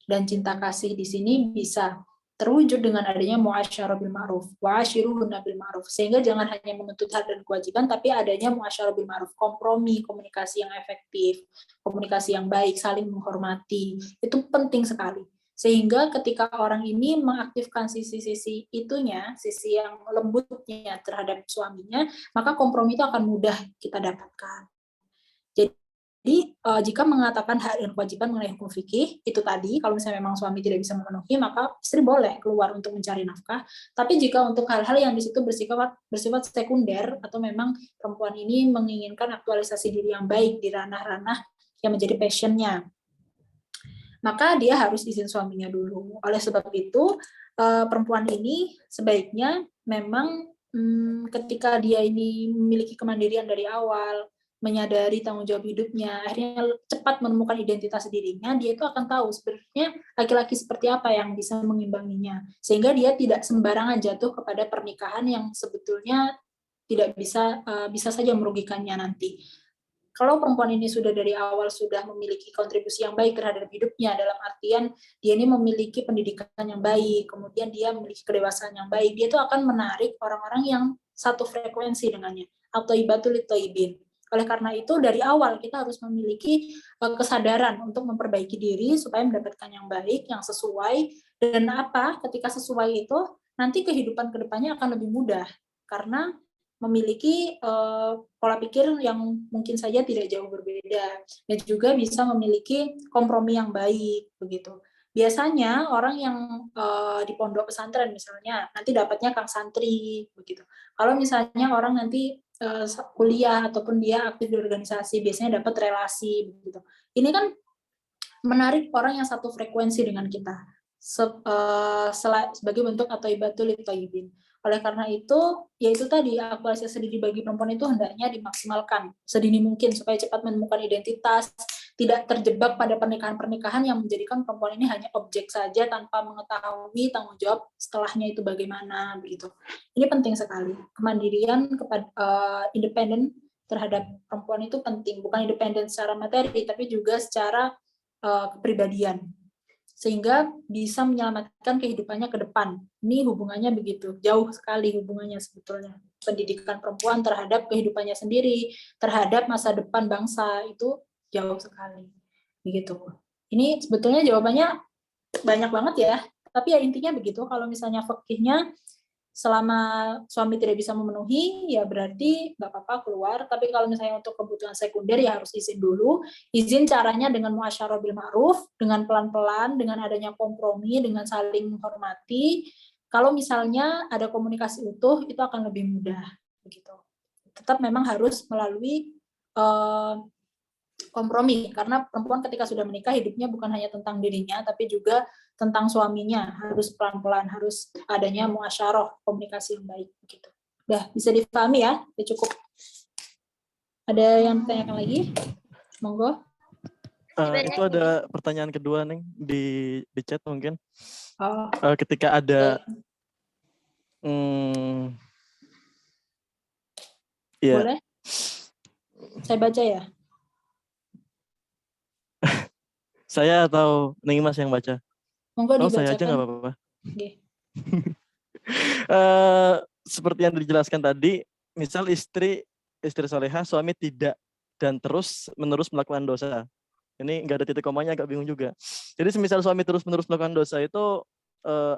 S4: Dan cinta kasih di sini bisa terwujud dengan adanya muasyarah bil ma'ruf, wa ashiruhunna bil ma'ruf. Sehingga jangan hanya menuntut hak dan kewajiban, tapi adanya muasyarah bil ma'ruf, kompromi, komunikasi yang efektif, komunikasi yang baik, saling menghormati. Itu penting sekali. Sehingga ketika orang ini mengaktifkan sisi-sisi itunya, sisi yang lembutnya terhadap suaminya, maka kompromi itu akan mudah kita dapatkan. Jadi jika mengatakan hak dan kewajiban mengenai hukum fikih, itu tadi, kalau misalnya memang suami tidak bisa memenuhi, maka istri boleh keluar untuk mencari nafkah. Tapi jika untuk hal-hal yang di situ bersifat sekunder, atau memang perempuan ini menginginkan aktualisasi diri yang baik di ranah-ranah yang menjadi passion-nya, maka dia harus izin suaminya dulu. Oleh sebab itu, perempuan ini sebaiknya memang ketika dia ini memiliki kemandirian dari awal, menyadari tanggung jawab hidupnya, akhirnya cepat menemukan identitas dirinya, dia itu akan tahu sebenarnya laki-laki seperti apa yang bisa mengimbanginya, sehingga dia tidak sembarangan jatuh kepada pernikahan yang sebetulnya tidak bisa saja merugikannya nanti. Kalau perempuan ini sudah dari awal sudah memiliki kontribusi yang baik terhadap hidupnya, dalam artian dia ini memiliki pendidikan yang baik, kemudian dia memiliki kedewasaan yang baik, dia itu akan menarik orang-orang yang satu frekuensi dengannya, atau ibatul toibin. Oleh karena itu dari awal kita harus memiliki kesadaran untuk memperbaiki diri supaya mendapatkan yang baik, yang sesuai, dan ketika sesuai itu nanti kehidupan kedepannya akan lebih mudah, karena memiliki pola pikir yang mungkin saja tidak jauh berbeda, dan juga bisa memiliki kompromi yang baik begitu. Biasanya orang yang di pondok pesantren misalnya nanti dapatnya kang santri begitu. Kalau misalnya orang nanti kuliah ataupun dia aktif di organisasi, biasanya dapat relasi begitu. Ini kan menarik orang yang satu frekuensi dengan kita sebagai bentuk atau ibatul thayyibin. Oleh karena itu, yaitu tadi aktualisasi diri bagi perempuan itu hendaknya dimaksimalkan sedini mungkin supaya cepat menemukan identitas, tidak terjebak pada pernikahan-pernikahan yang menjadikan perempuan ini hanya objek saja tanpa mengetahui tanggung jawab setelahnya itu bagaimana begitu. Ini penting sekali. Kemandirian kepada independen terhadap perempuan itu penting, bukan independen secara materi tapi juga secara kepribadian, sehingga bisa menyelamatkan kehidupannya ke depan. Ini hubungannya begitu, jauh sekali hubungannya sebetulnya. Pendidikan perempuan terhadap kehidupannya sendiri, terhadap masa depan bangsa, itu jauh sekali. Begitu. Ini sebetulnya jawabannya banyak banget ya, tapi ya intinya begitu. Kalau misalnya fikihnya, selama suami tidak bisa memenuhi, ya berarti nggak apa-apa keluar. Tapi kalau misalnya untuk kebutuhan sekunder, ya harus izin dulu. Izin caranya dengan muasyarah bil ma'ruf, dengan pelan-pelan, dengan adanya kompromi, dengan saling menghormati. Kalau misalnya ada komunikasi utuh, itu akan lebih mudah. Begitu. Tetap memang harus melalui kompromi, karena perempuan ketika sudah menikah, hidupnya bukan hanya tentang dirinya, tapi juga tentang suaminya. Harus pelan-pelan, harus adanya muasyarah, komunikasi yang baik. Begitu. Udah bisa dipahami ya? Udah cukup. Ada yang ditanyakan lagi? Monggo.
S1: Itu ada pertanyaan kedua nih di chat mungkin. Ketika ada ya.
S4: Boleh? Saya baca ya.
S1: Saya atau Ning Mas yang baca?
S4: Monggo dibacakan.
S1: Saya aja nggak apa-apa.
S4: Okay.
S1: Seperti yang dijelaskan tadi, misal istri soleha, suami tidak dan terus-menerus melakukan dosa. Ini nggak ada titik komanya, agak bingung juga. Jadi semisal suami terus-menerus melakukan dosa itu,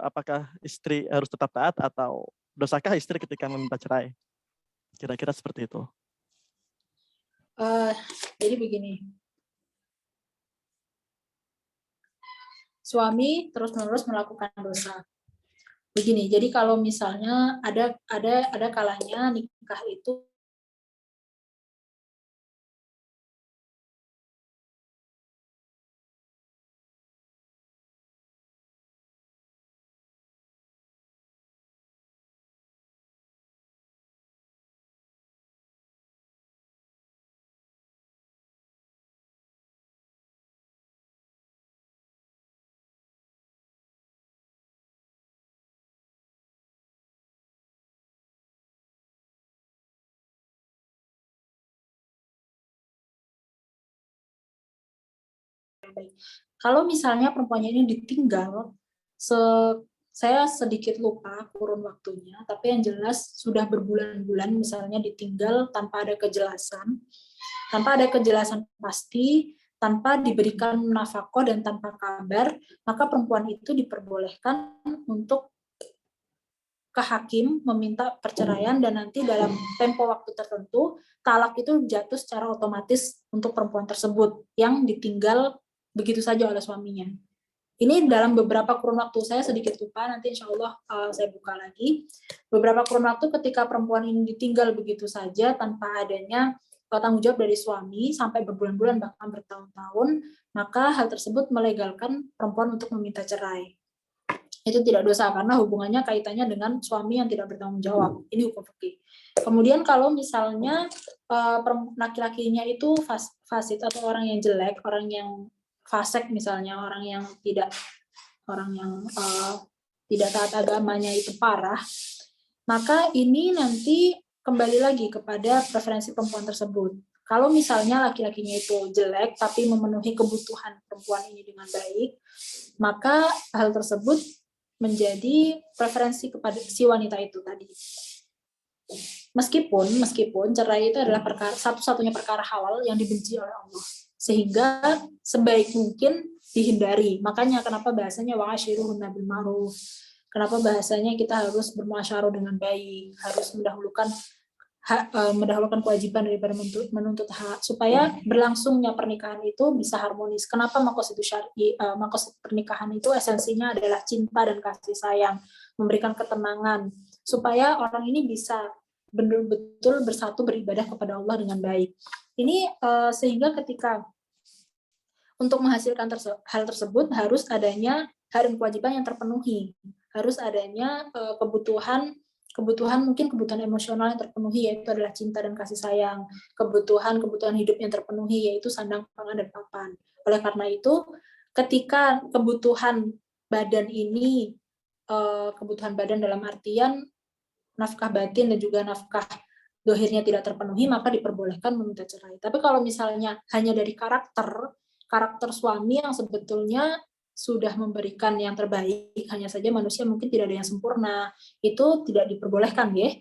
S1: apakah istri harus tetap taat atau dosakah istri ketika meminta cerai? Kira-kira seperti itu.
S4: Jadi begini. Suami terus-menerus melakukan dosa. Begini, jadi kalau misalnya ada kalanya nikah itu baik. Kalau misalnya perempuannya ini ditinggal, saya sedikit lupa kurun waktunya, tapi yang jelas sudah berbulan-bulan misalnya ditinggal tanpa ada kejelasan pasti, tanpa diberikan nafkah dan tanpa kabar, maka perempuan itu diperbolehkan untuk ke hakim meminta perceraian, dan nanti dalam tempo waktu tertentu talak itu jatuh secara otomatis untuk perempuan tersebut yang ditinggal begitu saja oleh suaminya. Ini dalam beberapa kurun waktu, saya sedikit lupa, nanti insya Allah saya buka lagi. Beberapa kurun waktu ketika perempuan ini ditinggal begitu saja tanpa adanya tanggung jawab dari suami sampai berbulan-bulan bahkan bertahun-tahun, maka hal tersebut melegalkan perempuan untuk meminta cerai. Itu tidak dosa karena hubungannya kaitannya dengan suami yang tidak bertanggung jawab. Ini hukum fikih. Kemudian kalau misalnya laki-lakinya itu fasid atau orang yang jelek, orang yang fasik misalnya, orang yang tidak taat agamanya itu parah, maka ini nanti kembali lagi kepada preferensi perempuan tersebut. Kalau misalnya laki-lakinya itu jelek tapi memenuhi kebutuhan perempuan ini dengan baik, maka hal tersebut menjadi preferensi kepada si wanita itu tadi. Meskipun cerai itu adalah satu-satunya perkara halal yang dibenci oleh Allah, sehingga sebaik mungkin dihindari. Makanya kenapa bahasanya wa'ashiruhunna bil ma'ruf. Kenapa bahasanya kita harus bermuasyarah dengan baik, harus mendahulukan mendahulukan kewajiban daripada menuntut hak, supaya berlangsungnya pernikahan itu bisa harmonis. Kenapa maqasid syar'i? Maqasid pernikahan itu esensinya adalah cinta dan kasih sayang, memberikan ketenangan, supaya orang ini bisa betul-betul bersatu beribadah kepada Allah dengan baik. Ini sehingga ketika untuk menghasilkan hal tersebut harus adanya hak dan kewajiban yang terpenuhi, harus adanya kebutuhan mungkin kebutuhan emosional yang terpenuhi, yaitu adalah cinta dan kasih sayang, kebutuhan hidup yang terpenuhi, yaitu sandang, pangan, dan papan. Oleh karena itu, ketika kebutuhan badan ini, kebutuhan badan dalam artian nafkah batin dan juga nafkah dohirnya tidak terpenuhi, maka diperbolehkan meminta cerai. Tapi kalau misalnya hanya dari karakter suami yang sebetulnya sudah memberikan yang terbaik, hanya saja manusia mungkin tidak ada yang sempurna, itu tidak diperbolehkan ya.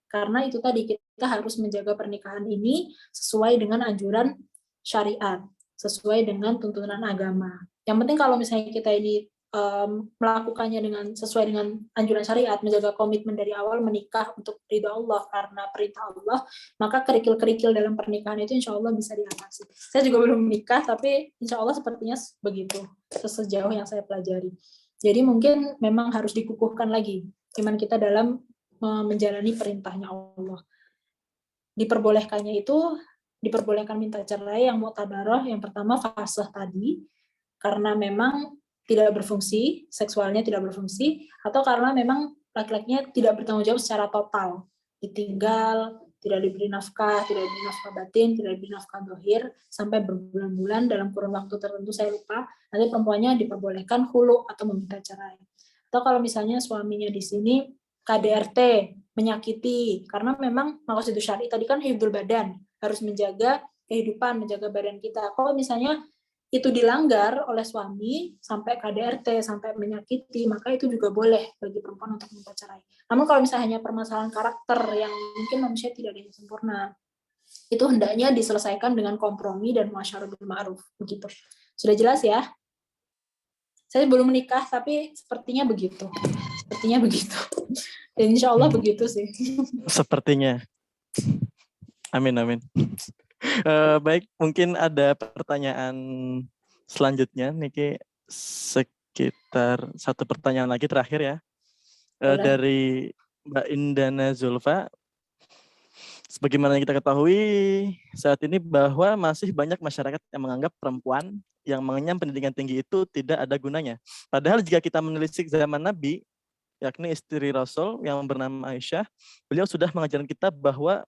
S4: Karena itu tadi, kita harus menjaga pernikahan ini sesuai dengan anjuran syariat, sesuai dengan tuntunan agama. Yang penting kalau misalnya kita ini melakukannya sesuai dengan anjuran syariat, menjaga komitmen dari awal menikah untuk ridha Allah karena perintah Allah, maka kerikil-kerikil dalam pernikahan itu insya Allah bisa diatasi. Saya juga belum menikah, tapi insya Allah sepertinya begitu, sejauh yang saya pelajari. Jadi mungkin memang harus dikukuhkan lagi iman kita dalam menjalani perintahnya Allah. Diperbolehkannya itu, diperbolehkan minta cerai yang mu'tabarah, yang pertama fasih tadi, karena memang tidak berfungsi, seksualnya tidak berfungsi, atau karena memang laki-lakinya tidak bertanggung jawab secara total, ditinggal, tidak diberi nafkah batin, tidak diberi nafkah dohir, sampai berbulan-bulan dalam kurun waktu tertentu, saya lupa, nanti perempuannya diperbolehkan khulu atau meminta cerai. Atau kalau misalnya suaminya di sini KDRT, menyakiti, karena memang maqasid syar'i tadi kan hifdzul badan, harus menjaga kehidupan, menjaga badan kita. Kalau misalnya itu dilanggar oleh suami sampai KDRT, sampai menyakiti, maka itu juga boleh bagi perempuan untuk minta cerai. Namun kalau misalnya hanya permasalahan karakter yang mungkin manusia tidak ada yang sempurna, itu hendaknya diselesaikan dengan kompromi dan muasyarah bil ma'ruf, begitu. Sudah jelas ya? Saya belum menikah, tapi sepertinya begitu. Dan insya Allah begitu sih.
S1: Sepertinya. Amin. Baik, mungkin ada pertanyaan selanjutnya. Niki sekitar satu pertanyaan lagi terakhir ya. Dari Mbak Indana Zulfa. Sebagaimana yang kita ketahui saat ini bahwa masih banyak masyarakat yang menganggap perempuan yang mengenyam pendidikan tinggi itu tidak ada gunanya. Padahal jika kita menelisik zaman Nabi, yakni istri Rasul yang bernama Aisyah, beliau sudah mengajarkan kita bahwa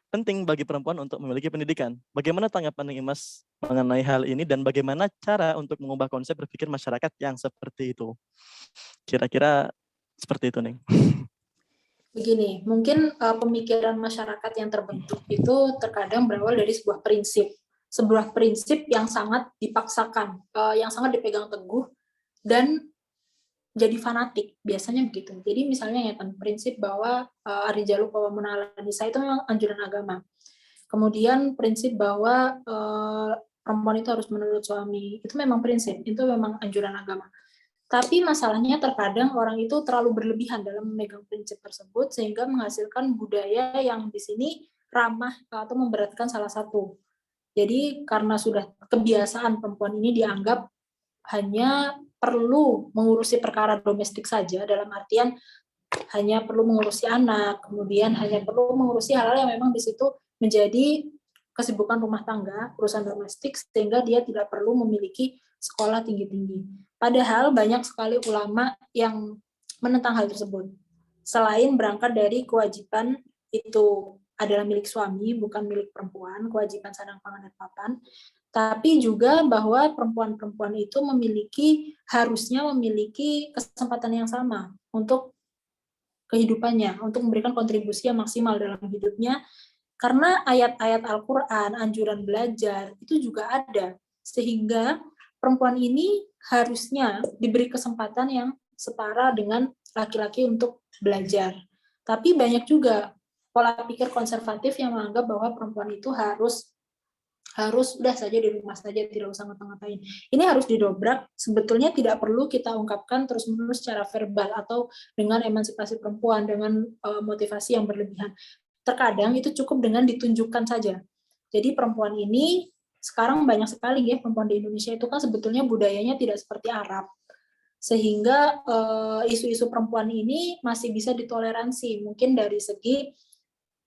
S1: penting bagi perempuan untuk memiliki pendidikan. Bagaimana tanggapan Imas mengenai hal ini dan bagaimana cara untuk mengubah konsep berpikir masyarakat yang seperti itu? Kira-kira seperti itu, Ning.
S4: Begini, mungkin pemikiran masyarakat yang terbentuk itu terkadang berawal dari sebuah prinsip yang sangat dipaksakan, yang sangat dipegang teguh dan jadi fanatik, biasanya begitu. Jadi misalnya ya prinsip bahwa ar-rijalu qawwamun 'alan nisa itu memang anjuran agama. Kemudian prinsip bahwa perempuan itu harus menurut suami, itu memang prinsip, itu memang anjuran agama. Tapi masalahnya terkadang orang itu terlalu berlebihan dalam memegang prinsip tersebut sehingga menghasilkan budaya yang di sini ramah atau memberatkan salah satu. Jadi karena sudah kebiasaan perempuan ini dianggap hanya perlu mengurusi perkara domestik saja, dalam artian hanya perlu mengurusi anak, kemudian hanya perlu mengurusi hal-hal yang memang di situ menjadi kesibukan rumah tangga, urusan domestik, sehingga dia tidak perlu memiliki sekolah tinggi-tinggi. Padahal banyak sekali ulama yang menentang hal tersebut. Selain berangkat dari kewajiban itu adalah milik suami, bukan milik perempuan, kewajiban sandang, pangan, dan papan, tapi juga bahwa perempuan-perempuan itu harusnya memiliki kesempatan yang sama untuk kehidupannya, untuk memberikan kontribusi yang maksimal dalam hidupnya, karena ayat-ayat Al-Quran, anjuran belajar, itu juga ada, sehingga perempuan ini harusnya diberi kesempatan yang setara dengan laki-laki untuk belajar. Tapi banyak juga pola pikir konservatif yang menganggap bahwa perempuan itu harus udah saja di rumah saja, tidak usah ngapa-ngapain. Ini harus didobrak, sebetulnya tidak perlu kita ungkapkan terus-menerus secara verbal atau dengan emansipasi perempuan, dengan motivasi yang berlebihan. terkadang itu cukup dengan ditunjukkan saja. Jadi perempuan ini sekarang banyak sekali ya perempuan di Indonesia itu kan sebetulnya budayanya tidak seperti Arab. Sehingga isu-isu perempuan ini masih bisa ditoleransi. Mungkin dari segi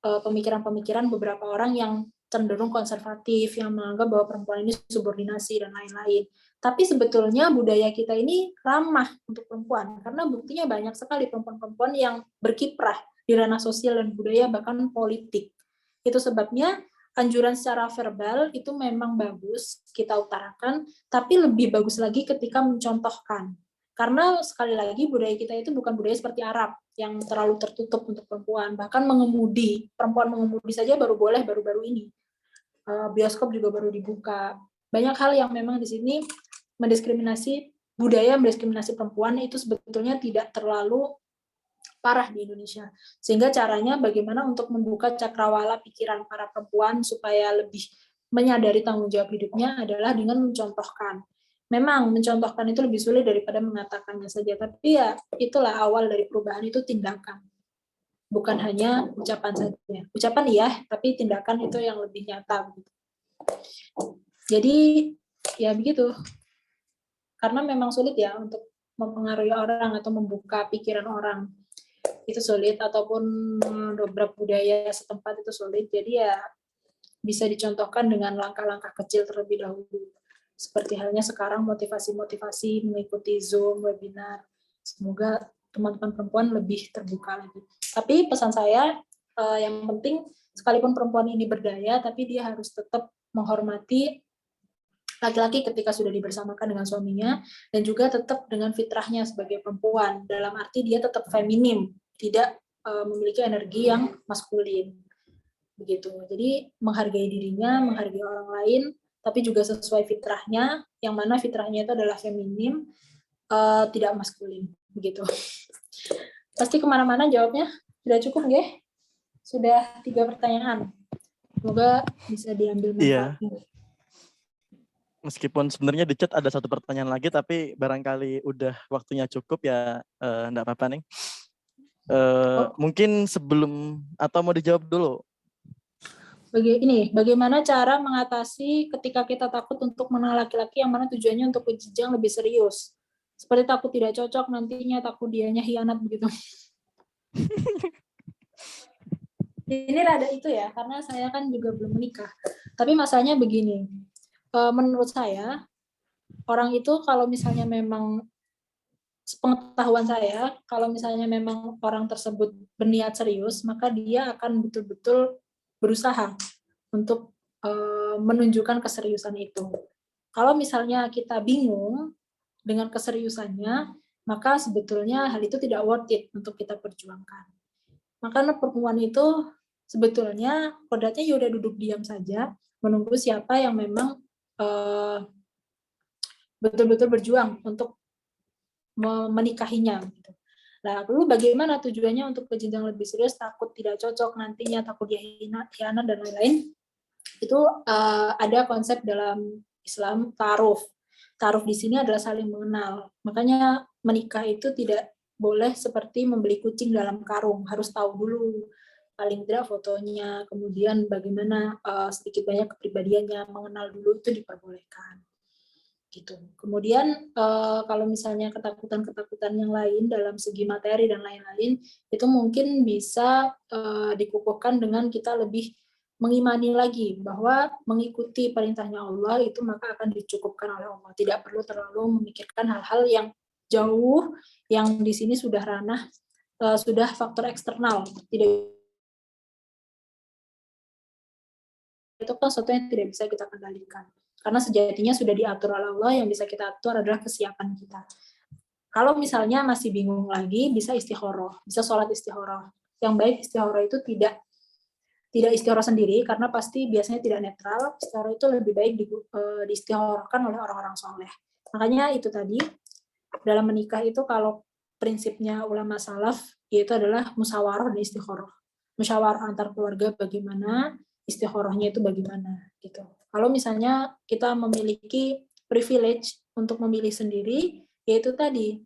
S4: pemikiran-pemikiran beberapa orang yang cenderung konservatif, yang menganggap bahwa perempuan ini subordinasi dan lain-lain. Tapi sebetulnya budaya kita ini ramah untuk perempuan, karena buktinya banyak sekali perempuan-perempuan yang berkiprah di ranah sosial dan budaya, bahkan politik. Itu sebabnya anjuran secara verbal itu memang bagus kita utarakan, tapi lebih bagus lagi ketika mencontohkan. Karena sekali lagi budaya kita itu bukan budaya seperti Arab, yang terlalu tertutup untuk perempuan. Bahkan mengemudi, perempuan mengemudi saja baru boleh baru-baru ini. Bioskop juga baru dibuka. Banyak hal yang memang di sini mendiskriminasi, budaya mendiskriminasi perempuan itu sebetulnya tidak terlalu parah di Indonesia. Sehingga caranya bagaimana untuk membuka cakrawala pikiran para perempuan supaya lebih menyadari tanggung jawab hidupnya adalah dengan mencontohkan. Memang mencontohkan itu lebih sulit daripada mengatakannya saja, tapi ya itulah awal dari perubahan itu tindakan. Bukan hanya ucapan saja. Ucapan iya, tapi tindakan itu yang lebih nyata. Jadi ya begitu. Karena memang sulit ya untuk mempengaruhi orang atau membuka pikiran orang. Itu sulit, ataupun dobrak budaya setempat itu sulit. Jadi ya bisa dicontohkan dengan langkah-langkah kecil terlebih dahulu. Seperti halnya sekarang motivasi-motivasi mengikuti Zoom, webinar. Semoga teman-teman perempuan lebih terbuka lagi. Tapi pesan saya, yang penting sekalipun perempuan ini berdaya, tapi dia harus tetap menghormati laki-laki ketika sudah dibersamakan dengan suaminya, dan juga tetap dengan fitrahnya sebagai perempuan, dalam arti dia tetap feminim, tidak memiliki energi yang maskulin. Begitu. Jadi menghargai dirinya, menghargai orang lain, tapi juga sesuai fitrahnya, yang mana fitrahnya itu adalah feminim, tidak maskulin. Begitu. Pasti kemana-mana jawabnya. Sudah cukup, nggih? Sudah 3 pertanyaan. Semoga bisa diambil manfaatnya.
S1: Iya. Meskipun sebenarnya di chat ada 1 pertanyaan lagi, tapi barangkali udah waktunya cukup ya, enggak apa-apa nih. Mungkin sebelum atau mau dijawab dulu?
S4: Bagaimana cara mengatasi ketika kita takut untuk mengenal laki-laki yang mana tujuannya untuk berjenjang lebih serius? Seperti takut tidak cocok nantinya, takut dianya hianat begitu. Ini rada itu ya, karena saya kan juga belum menikah. Tapi masalahnya begini, menurut saya, orang itu kalau misalnya memang, sepengetahuan saya, kalau misalnya memang orang tersebut berniat serius, maka dia akan betul-betul berusaha untuk menunjukkan keseriusan itu. Kalau misalnya kita bingung dengan keseriusannya, maka sebetulnya hal itu tidak worth it untuk kita perjuangkan. Makanya perempuan itu sebetulnya kodratnya ya udah duduk diam saja, menunggu siapa yang memang betul-betul berjuang untuk menikahinya. Gitu. Nah, lalu bagaimana tujuannya untuk ke jenjang lebih serius, takut tidak cocok nantinya, takut dia hianat dan lain-lain. Itu ada konsep dalam Islam ta'aruf. Ta'aruf di sini adalah saling mengenal. Makanya menikah itu tidak boleh seperti membeli kucing dalam karung, harus tahu dulu paling tidak fotonya, kemudian bagaimana sedikit banyak kepribadiannya, mengenal dulu itu diperbolehkan. Gitu. Kemudian kalau misalnya ketakutan-ketakutan yang lain dalam segi materi dan lain-lain, itu mungkin bisa dikukuhkan dengan kita lebih mengimani lagi bahwa mengikuti perintahnya Allah itu maka akan dicukupkan oleh Allah. Tidak perlu terlalu memikirkan hal-hal yang jauh, yang di sini sudah ranah, sudah faktor eksternal. Tidak, itu kan sesuatu yang tidak bisa kita kendalikan. Karena sejatinya sudah diatur oleh Allah, yang bisa kita atur adalah kesiapan kita. Kalau misalnya masih bingung lagi, bisa istikharah, bisa sholat istikharah. Yang baik istikharah itu tidak istikharah sendiri, karena pasti biasanya tidak netral. Istikharah itu lebih baik diistikharahkan oleh orang-orang soleh. Makanya itu tadi, dalam menikah itu kalau prinsipnya ulama salaf, yaitu adalah musyawarah dan istikharah. Musyawarah antar keluarga bagaimana, istikharahnya itu bagaimana. Gitu. Kalau misalnya kita memiliki privilege untuk memilih sendiri, yaitu tadi,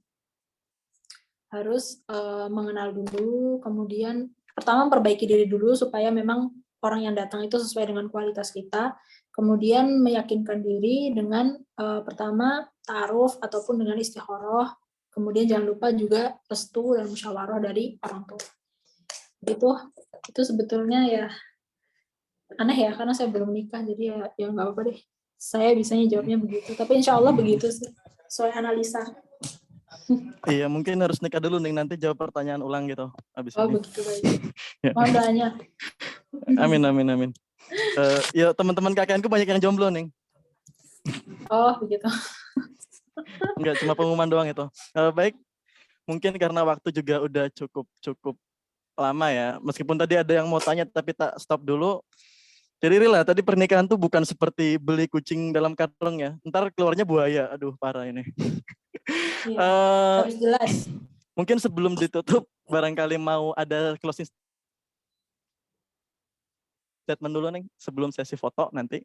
S4: harus mengenal dulu, kemudian pertama perbaiki diri dulu supaya memang orang yang datang itu sesuai dengan kualitas kita. Kemudian meyakinkan diri dengan pertama ta'aruf ataupun dengan istikharah. Kemudian jangan lupa juga restu dan musyawarah dari orang tua. Itu sebetulnya ya aneh ya, karena saya belum nikah, jadi ya nggak apa-apa deh. Saya bisanya jawabnya begitu, tapi insya Allah begitu sih, sesuai analisa.
S1: Iya, mungkin harus nikah dulu nih, nanti jawab pertanyaan ulang gitu. Abis
S4: Oh
S1: ini.
S4: begitu, baik. Mohon doanya.
S1: Amin. Ya teman-teman KKN-ku banyak yang jomblo nih.
S4: Oh begitu.
S1: Enggak cuma pengumuman doang itu. Baik, mungkin karena waktu juga udah cukup lama ya. Meskipun tadi ada yang mau tanya tapi tak stop dulu. Jadi real lah, tadi pernikahan tuh bukan seperti beli kucing dalam karung ya. Ntar keluarnya buaya. Aduh, parah ini.
S4: Iya, harus jelas.
S1: Mungkin sebelum ditutup, barangkali mau ada closing statement dulu nih, sebelum sesi foto nanti.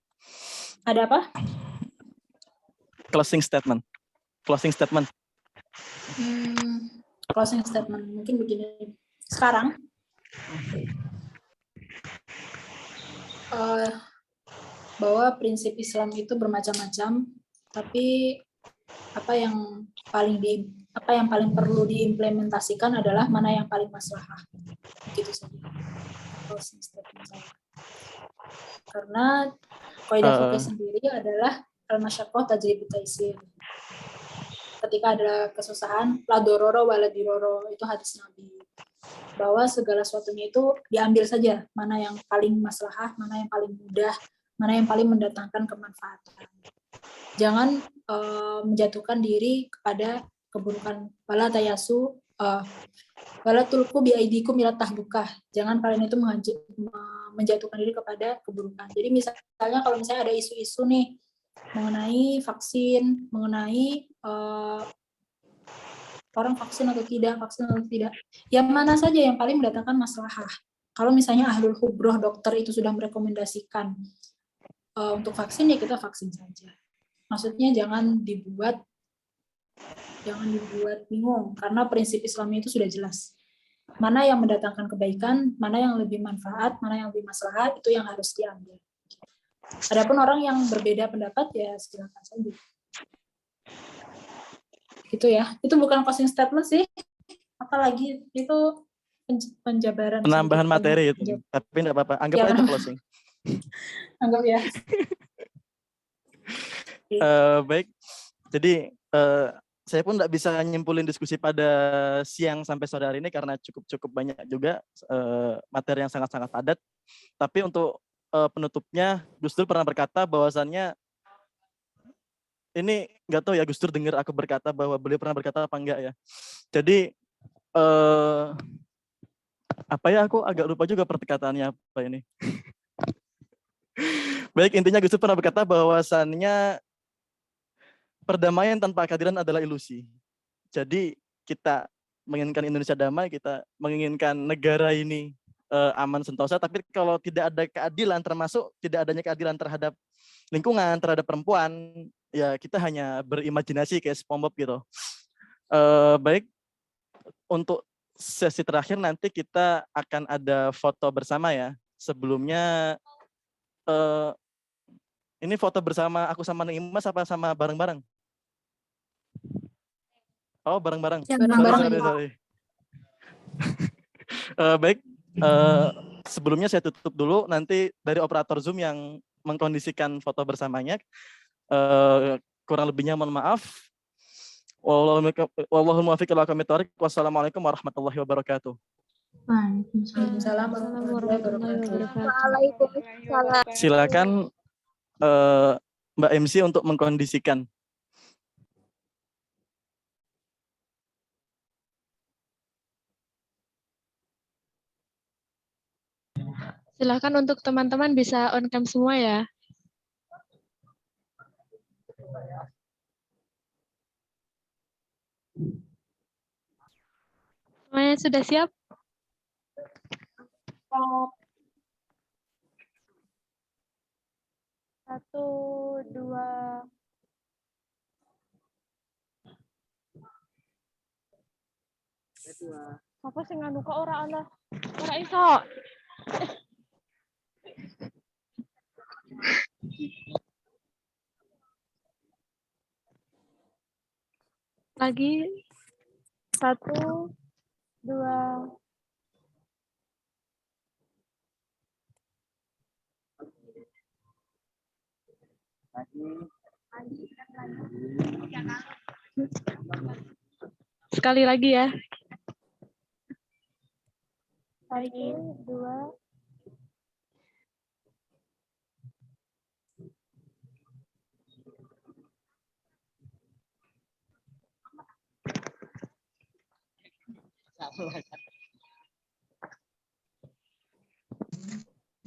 S4: Ada apa?
S1: Closing statement. Closing statement.
S4: Closing statement. Mungkin begini. Sekarang, bahwa prinsip Islam itu bermacam-macam, tapi apa yang paling perlu diimplementasikan adalah mana yang paling maslahah. Begitu saja. Closing statement saya. Karena kaidah fikih sendiri adalah al-masyaqqah tajribu taisir. Ketika ada kesusahan, la dororo wala diroro, itu hadis Nabi. Bahwa segala sesuatunya itu diambil saja, mana yang paling maslahah, mana yang paling mudah, mana yang paling mendatangkan kemanfaatan. Jangan menjatuhkan diri kepada keburukan. Wala tayasu, wala tulku biaidikum ila tahlukah. Jangan kalian itu menjatuhkan diri kepada keburukan. Jadi misalnya kalau misalnya ada isu-isu nih mengenai vaksin, mengenai orang vaksin atau tidak, yang mana saja yang paling mendatangkan maslahah. Kalau misalnya ahlul khubroh, dokter itu sudah merekomendasikan untuk vaksin, ya kita vaksin saja. Maksudnya jangan dibuat bingung, karena prinsip Islam itu sudah jelas. Mana yang mendatangkan kebaikan, mana yang lebih manfaat, mana yang lebih maslahat, itu yang harus diambil. Adapun orang yang berbeda pendapat, ya silakan saja. Gitu ya. Itu bukan closing statement sih. Apalagi itu penjabaran.
S1: Penambahan materi itu. Tapi enggak apa-apa. Anggap aja itu closing.
S4: Anggap ya.
S1: Baik. Jadi saya pun enggak bisa nyimpulin diskusi pada siang sampai sore hari ini karena cukup banyak juga materi yang sangat-sangat padat. Tapi untuk penutupnya, Gus Dur pernah berkata bahwasannya ini nggak tahu ya Gus Dur dengar aku berkata bahwa beliau pernah berkata apa enggak ya. Jadi apa ya, aku agak lupa juga perkataannya apa ini. Baik, intinya Gus Dur pernah berkata bahwasannya perdamaian tanpa kehadiran adalah ilusi. Jadi kita menginginkan Indonesia damai, kita menginginkan negara ini aman sentosa, tapi kalau tidak ada keadilan, termasuk tidak adanya keadilan terhadap lingkungan, terhadap perempuan, ya kita hanya berimajinasi kayak SpongeBob gitu. Baik, untuk sesi terakhir nanti kita akan ada foto bersama ya. Sebelumnya ini foto bersama aku sama Neng Imas apa sama bareng-bareng? Oh, bareng-bareng. Sorry. Baik, sebelumnya saya tutup dulu, nanti dari operator Zoom yang mengkondisikan foto bersamanya. Kurang lebihnya mohon maaf. Wallahul muwaffiq ila aqwamit thoriq. Wassalamualaikum warahmatullahi wabarakatuh.
S4: Waalaikumsalam warahmatullahi wabarakatuh.
S5: Waalaikumsalam.
S1: Silakan Mbak MC untuk mengkondisikan.
S3: Silakan untuk teman-teman bisa on cam semua ya. Semuanya sudah siap? Satu, dua. Apa sih nganu kok ora ana? Ora iso. Lagi 1, 2. Sekali lagi ya. 1, 2.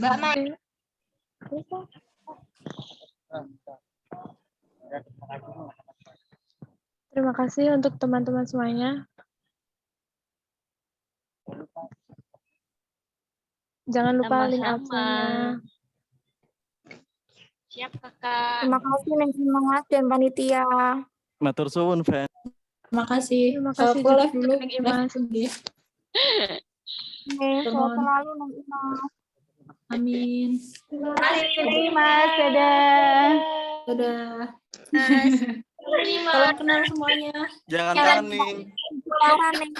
S6: Mbak Mai.
S3: Terima kasih untuk teman-teman semuanya. Jangan lupa link absennya.
S5: Siap, Kakak.
S6: Terima kasih Neng Imas dan panitia.
S1: Matur suwun, Fen.
S4: Terima kasih.
S3: Terima kasih
S4: Aku
S3: juga
S4: live dulu.
S3: Neng Imas.
S4: Live.
S6: Oke, sehat selalu Neng Imas.
S4: Amin.
S6: Terima kasih Neng Imas. Dadah.
S4: Dadah.
S5: Mas.
S4: Salam kenal semuanya.
S1: Jangan
S5: Jangan
S1: panik.
S6: Parah Neng.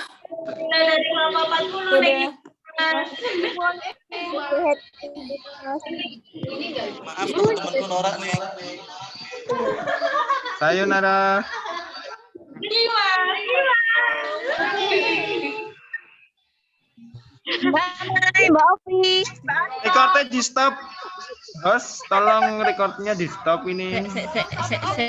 S5: Dari Mama 40 Neng.
S4: Dadah.
S1: Maaf teman-temanku norak nih.
S7: Sayonara.
S6: Mbak Ovi.
S7: Recordnya di stop. Host, tolong recordnya di stop ini.